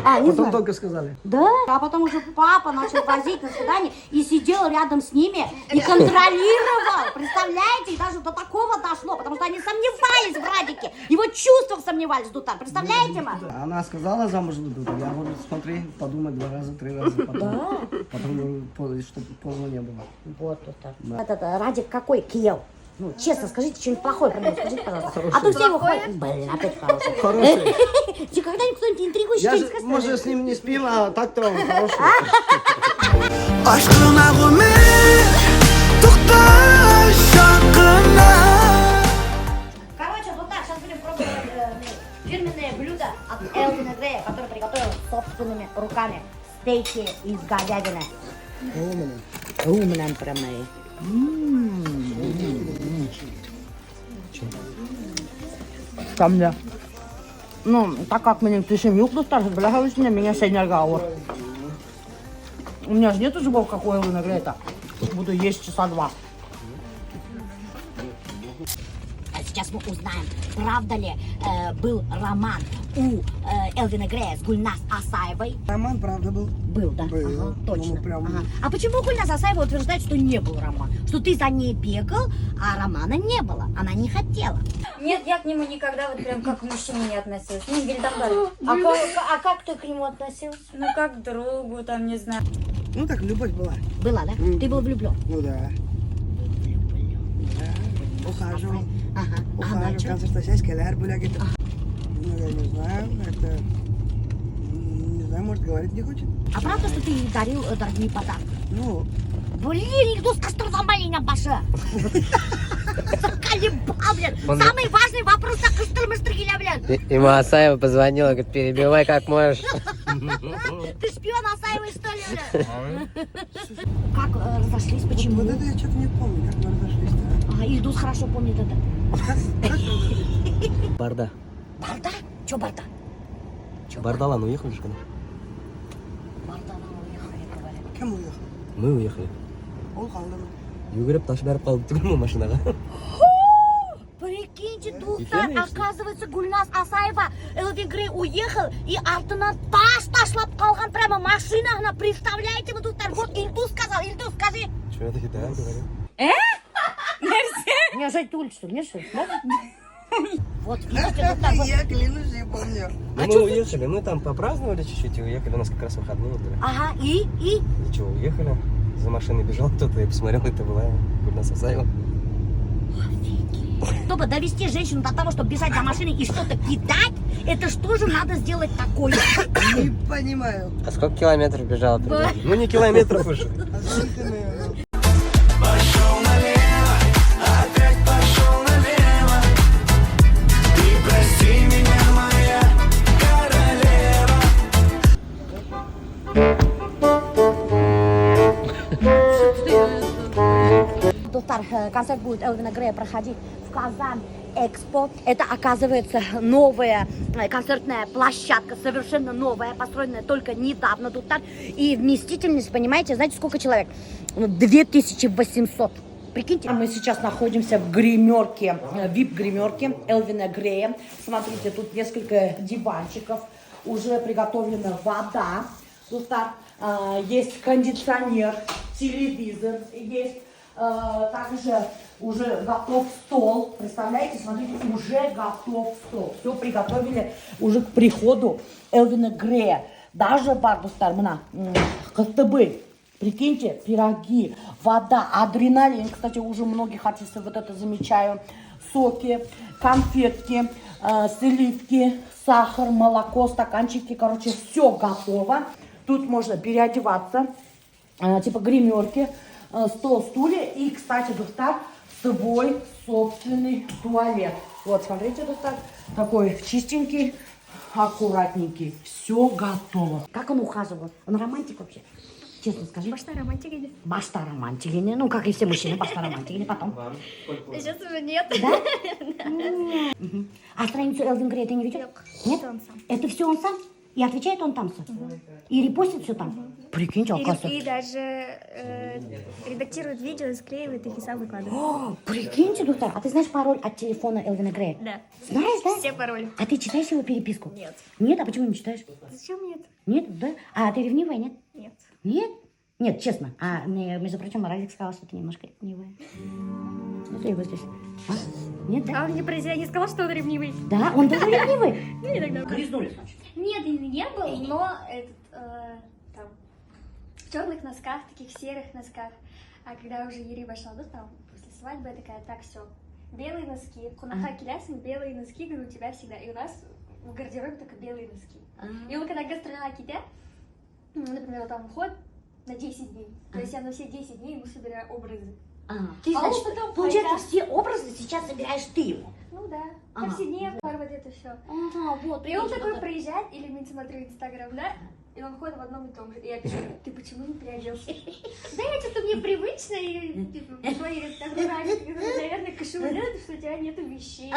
А, не потом знаю. только сказали. Да, а потом уже папа начал возить на свидание и сидел рядом с ними и контролировал. Представляете? И даже до такого дошло, потому что они сомневались в Радике. Его чувствах сомневались, Дутар. Представляете, ма? Она сказала замуж буду. Я говорю, смотри, подумай 2 раза, 3 раза. Потом говорю, чтобы поздно не было. Вот, Дутар. Этот Радик какой кел? Ну, честно, скажите, что-нибудь плохое про него скажите, пожалуйста. А то все его хвалят. Блин, опять хороший. Хороший. Когда-нибудь кто-нибудь интригующий Я что-нибудь же, скажет? может, с ним не спим, а так-то он хороший. Aşkına Ömer Tuktaş hakkına Короче, вот так, сейчас будем пробовать фирменное блюдо от Элвина Грея, который приготовил собственными руками. Стейки из говядины. Умным прямо. Ко мне. Ну, так как мне пишем юг старше, бля, меня сегодня разговор. У меня же нету зубов, как у Элвина Грея. Буду есть часа 2. А сейчас мы узнаем, правда ли был роман у Элвина Грея с Гульнас Асаевой. Роман, правда, был. Был, да? Был. Ага, точно. Ну, прям- Ага. А почему Гульнас Асаева утверждает, что не был роман? Что ты за ней бегал, а романа не было. Она не хотела. Нет, я к нему никогда вот прям как к мужчине не относилась. Ну, Гильдамбар. А как ты к нему относился? Ну, как к другу, там, не знаю. Ну так, любовь была. Была, да? Ты был влюблен? Ну да. Да. Ухаживал. Ага. Ухаживал. Концерт сельская были какие-то. Ну, я не знаю. Это... Не знаю, может, говорить не хочет. А правда, что ты ей дарил дорогие подарки? Ну, Блин, кто сказал замалина баша? Заколебал, блин. Самый важный вопрос на Кыстыр-Мыстыргиля, блин. Ему Асаева позвонила, говорит, перебивай как можешь. Ты шпион Асаевой, что ли, блин? Как разошлись, вот почему? это я что-то не помню, как мы разошлись-то. Ага, Ильдус хорошо помнит это. Барда. Барда? Чё Барда? Бардалан уехали же когда? Барда уехали, говорят. Кем уехал? Мы уехали. Он қалдырды. Югіріп таш бәріп қалды түгіл ме машинаға? Прикиньте, Дустар, оказывается, Гульнас Асаева, Элвин Грей уехал, и артынан ташлап қалған прямо машинағына. Представляете, вы, Дустар? Вот Ильдус сказал, Ильдус, скажи. Что это, да, говорю? Не жать ты улицу, не что? Вот, видите, Дустар, вот. Я клянусь, не помню. Ну, мы уехали, мы там попраздновали чуть-чуть и уехали, у нас как раз выходные были. Ага, и? Ничего, уехали, за машиной бежал кто-то, я посмотрел, это была Гульнас Асаева. Чтобы довести женщину до того, чтобы бежать за машиной и что-то кидать, это что же надо сделать такое? Не понимаю. А сколько километров бежал? Ну, не километров уже. А зачем ты, наверное? Пошел налево, опять пошел налево И прости меня, моя королева Достар, концерт будет Элвина Грея проходить в Казань Экспо. Это, оказывается, новая концертная площадка, совершенно новая, построенная только недавно, Достар. И вместительность, понимаете, знаете, сколько человек? 2800. Прикиньте. Мы сейчас находимся в гримерке, вип-гримерке Элвина Грея. Смотрите, тут несколько диванчиков, уже приготовлена вода. Тут есть кондиционер, телевизор есть. Также уже готов стол. Представляете, смотрите, уже готов стол. Все приготовили уже к приходу Элвина Грея. Даже бар Достар, мына, КТБ. Прикиньте, пироги, вода, адреналин. Кстати, уже многих артистов вот это замечаю. Соки, конфетки, сливки, сахар, молоко, стаканчики. Короче, все готово. Тут можно переодеваться, типа гримерки, стол, стулья. И, кстати, Достар, свой собственный туалет. Вот, смотрите, Достар, такой чистенький, аккуратненький. Все готово. Как он ухаживал? Он романтик вообще? Честно скажи. Башта романтики. Башта романтики. Ну, как и все мужчины, башта романтики. Потом. Сейчас уже нет. А страницу Элвин Грея ты не видел? Нет? Он сам. Это все он сам? И отвечает он там все. И репостит все там. Прикиньте, оказывается. И даже редактирует видео, склеивает их и сам выкладывает. О, прикиньте, доктор, а ты знаешь пароль от телефона Элвина Грея? Да. Знаешь, да? Все пароли. А ты читаешь его переписку? Нет. Нет? А почему не читаешь? Зачем нет? Нет, да? А ты ревнивая, нет? Нет. Нет? Нет, честно. А между прочим, Радик сказал, что ты немножко ревнивая. Смотри его здесь. А? Нет, да? А он мне про себя не сказал, что он ревнивый. Да, он тоже ревнивый. Ну, иногда. Грызнули, значит. Нет, не был, но там, в черных носках, таких серых носках. А когда уже Юрий вошел, да, там, после свадьбы, я такая, так, все, белые носки, кунаха килясин, белые носки, говорю, у тебя всегда. И у нас в гардеробе только белые носки. И он, когда гастрола китя, например, там ход на 10 дней, то есть я на все 10 дней ему собираю образы. Ты, А он значит, потом получается, пойдет. все образы сейчас собираешь ты ему. Ну да, Ага. повседневно, вот это все. Ага, вот. И он такой приезжает, или мы смотрю Инстаграм, да, и он ходит в одном и том же. И я пишу, ты почему не переоделся? Да я что-то мне привычно, и типа, говорит, так, наверное, кошеварят, что у тебя нету вещей.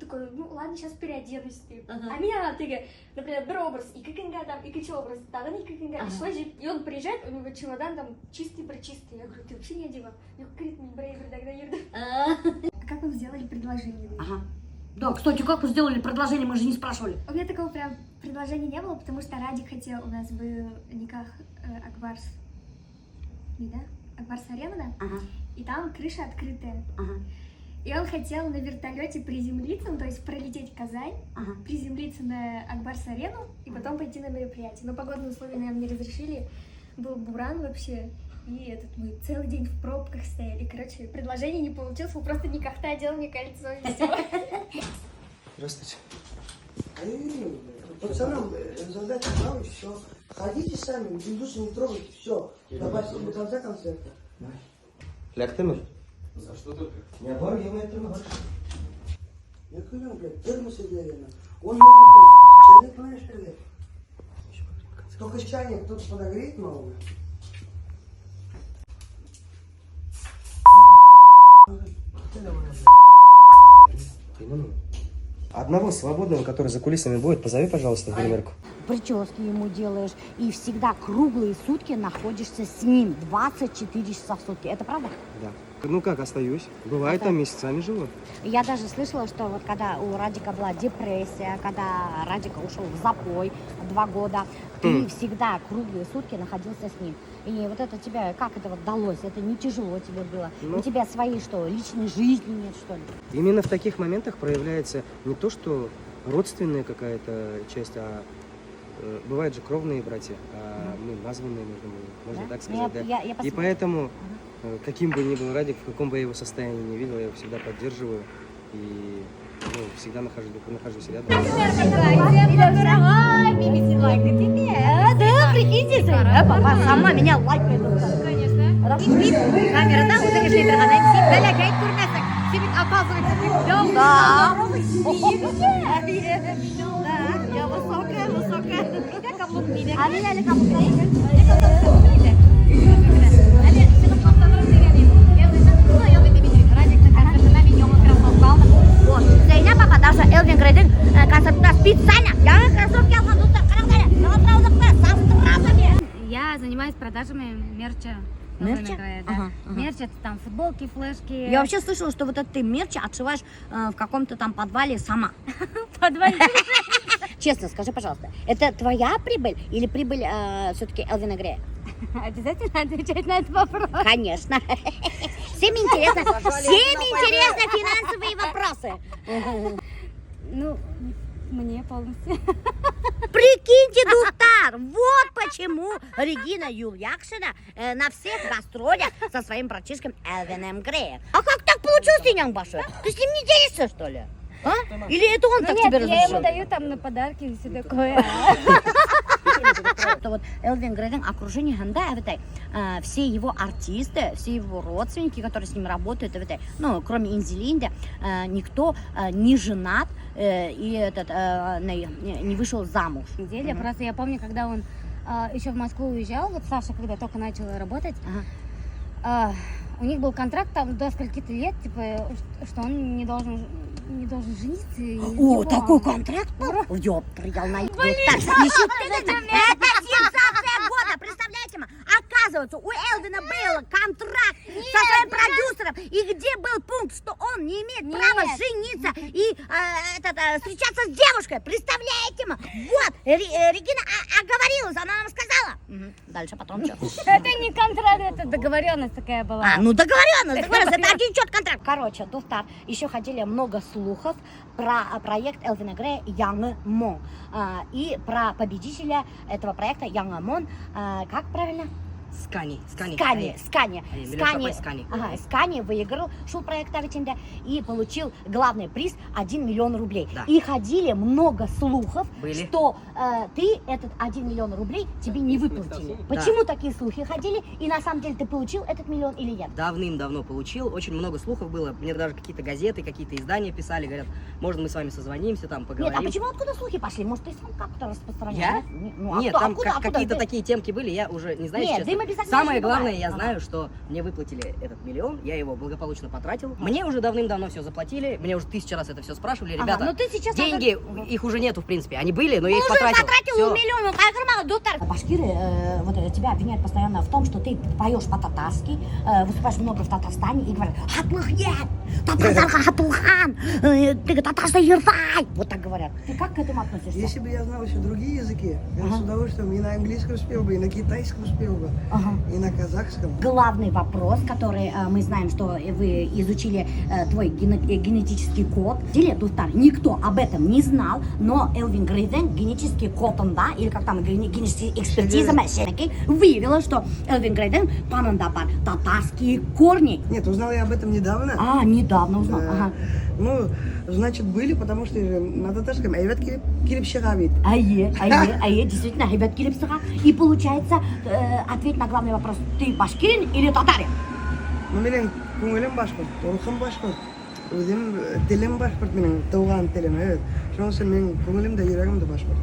Такой, ну ладно, сейчас переоденусь ты. А меня, ты, например, бір образ, екі күнге там, екінші образ, тағы екі күнге, и свой и он приезжает, у него чемодан там чистый-причистый. Я говорю, ты вообще не одела? Я говорю, мне брейвер тогда ерду. Как вы сделали предложение? Ага. Да, кстати, как вы сделали предложение, мы же не спрашивали. У меня такого прям предложения не было, потому что Радик хотел, у нас был никах Акбарс, не да? Акбарс Арена, да? Ага. И там крыша открытая. Ага. И он хотел на вертолете приземлиться, ну, то есть пролететь Казань, Ага. приземлиться на Акбарс Арену и потом пойти на мероприятие. Но погодные условия нам не разрешили, был буран вообще. И мы целый день в пробках стояли. Короче, предложение не получилось, он просто никак-то одел мне кольцо и все. Здравствуйте. Пацанам задать право, и все. Ходите сами, индусы не трогайте, все. Добавьте до конца концерта. Ляктемир? За что только? Не бар, я моя термос. Я говорю, блядь, термосы наверное. Он может, блядь, чайник, понимаешь, блядь? Только чайник тут подогреть могу. Одного свободного, который за кулисами будет, позови, пожалуйста, в гримерку. Прически ему делаешь, и всегда круглые сутки находишься с ним, 24 часа в сутки. Это правда? Да. Ну как, остаюсь. Бывает, там месяцами живу. Я даже слышала, что вот когда у Радика была депрессия, когда Радик ушел в запой 2 года, ты всегда круглые сутки находился с ним. И вот это тебе, как это вот далось? Это не тяжело тебе было? Ну. У тебя своей что, личной жизни нет, что ли? Именно в таких моментах проявляется не то, что родственная какая-то часть, а бывают же кровные братья, а мы названные, можно Да? так сказать. Да? Я И посмотрю. поэтому, каким бы ни был Радик, в каком бы я его состоянии не видел, я его всегда поддерживаю и всегда нахожусь рядом. Да, прикиньте, папа сама меня лайкает. Камерада үзеңізге тұрғаннан кейін бәләкәй көрмәсің. Сен оказывается, да, я высокая. Как каблук не А меня или кому-то? Зейнеп апа даже Элвин Грейдің концертында специально жаңа кроссовки алған достар, қараңдар, жалпыраулықты со стразами. Я занимаюсь продажами мерча. Мерча? Да. Ага. Мерч это там футболки, флешки. Я вообще слышала, что вот это ты мерч отшиваешь в каком-то там подвале сама. в подвале. Честно, скажи, пожалуйста, это твоя прибыль или прибыль все-таки Элвина Грея? Обязательно отвечать на этот вопрос. Конечно. Всем интересно финансовые вопросы. Ну, мне полностью. Прикиньте, доктор, вот почему Регина Юльякшина на всех гастролях со своим братишком Элвином Греем. А как так получилось, Тинян Башой? Ты с ним не делишься, что ли? А? Или это он так тебе Нет, я ему разрешил? даю там на подарки и все такое. Что вот Элвин Грейдің окружениеында все его артисты, все его родственники, которые с ним работают, кроме Инзелинда, никто не женат и не вышел замуж. Неделя. Просто я помню, когда он еще в Москву уезжал, вот Саша, когда только начал работать, у них был контракт там до скольки-то лет, типа, что он не должен не должен жениться. и О, его- такой контракт был? Ёптр, я на это сенсация года, представляете? Оказывается, у Элвина был контракт со своим продюсером, и где был пункт, что он не имеет права жениться и встречаться с девушкой, представляете? Вот, Регина оговорилась, она нам сказала. Дальше потом что? Это не контракт, это договоренность такая была. Ну договоренность, это один четкий контракт. Короче, достар, еще ходили много слухов про проект Элвина Грея Young Mon. И про победителя этого проекта Young Mon, как правильно? Скани. Скани выиграл шоу-проект Авитинда и получил главный приз 1 миллион рублей. Да. И ходили много слухов, Были. что ты этот 1 миллион рублей тебе не выплатили. Почему такие слухи ходили? И на самом деле ты получил этот миллион или нет? Давным-давно получил, очень много слухов было. Мне даже какие-то газеты, какие-то издания писали, говорят, может, мы с вами созвонимся, там, поговорим. Нет, а почему откуда слухи пошли? Может, ты сам как-то распространял? Я? Ну, Нет, там какие-то такие темки были, я уже не знаю, Нет, честно. взаимообязательно Самое не главное, бывает. я Ага. знаю, что мне выплатили этот миллион, я его благополучно потратил. Мне уже давным-давно все заплатили, мне уже 1000 раз это все спрашивали. Ага, Ребята, ну ты сейчас деньги, их уже нету, в принципе. Они были, но я их Уже потратил. потратил Всё. миллион, Башкиры тебя обвиняют постоянно в том, что ты поешь по-татарски, выступаешь много в Татарстане и говорят «Хатлыхен! Татарстан Хатлыхан! Ты татарский ертай!» Вот так говорят. Ты как к этому относишься? Если бы я знал еще другие языки, я Ага. с удовольствием и на английском спел бы, и на китайском спел бы, Ага. и на казахском. Главный вопрос, который мы знаем, что вы изучили твой генетический код. Деле, Дустар, никто об этом не знал, но Элвин Грейден генетический код, или как там генетическая экспертиза выявила, что Элвин Грейден панандапар татарские корни. Нет, узнал я об этом недавно. Недавно узнал. Да. Ага. Ну, значит, были, потому что на татарском «Эвет килип шагавит». Действительно, ребят, Килипсара. И получается, ответь на главный вопрос, ты башкирин или татарин? Ну, менің көңілім башқұрт, рухым башқұрт, өзім тілім башқұрт, менің туған тілім, evet. Шоның үшін менің көңілім де, жүрегім де башқұрт.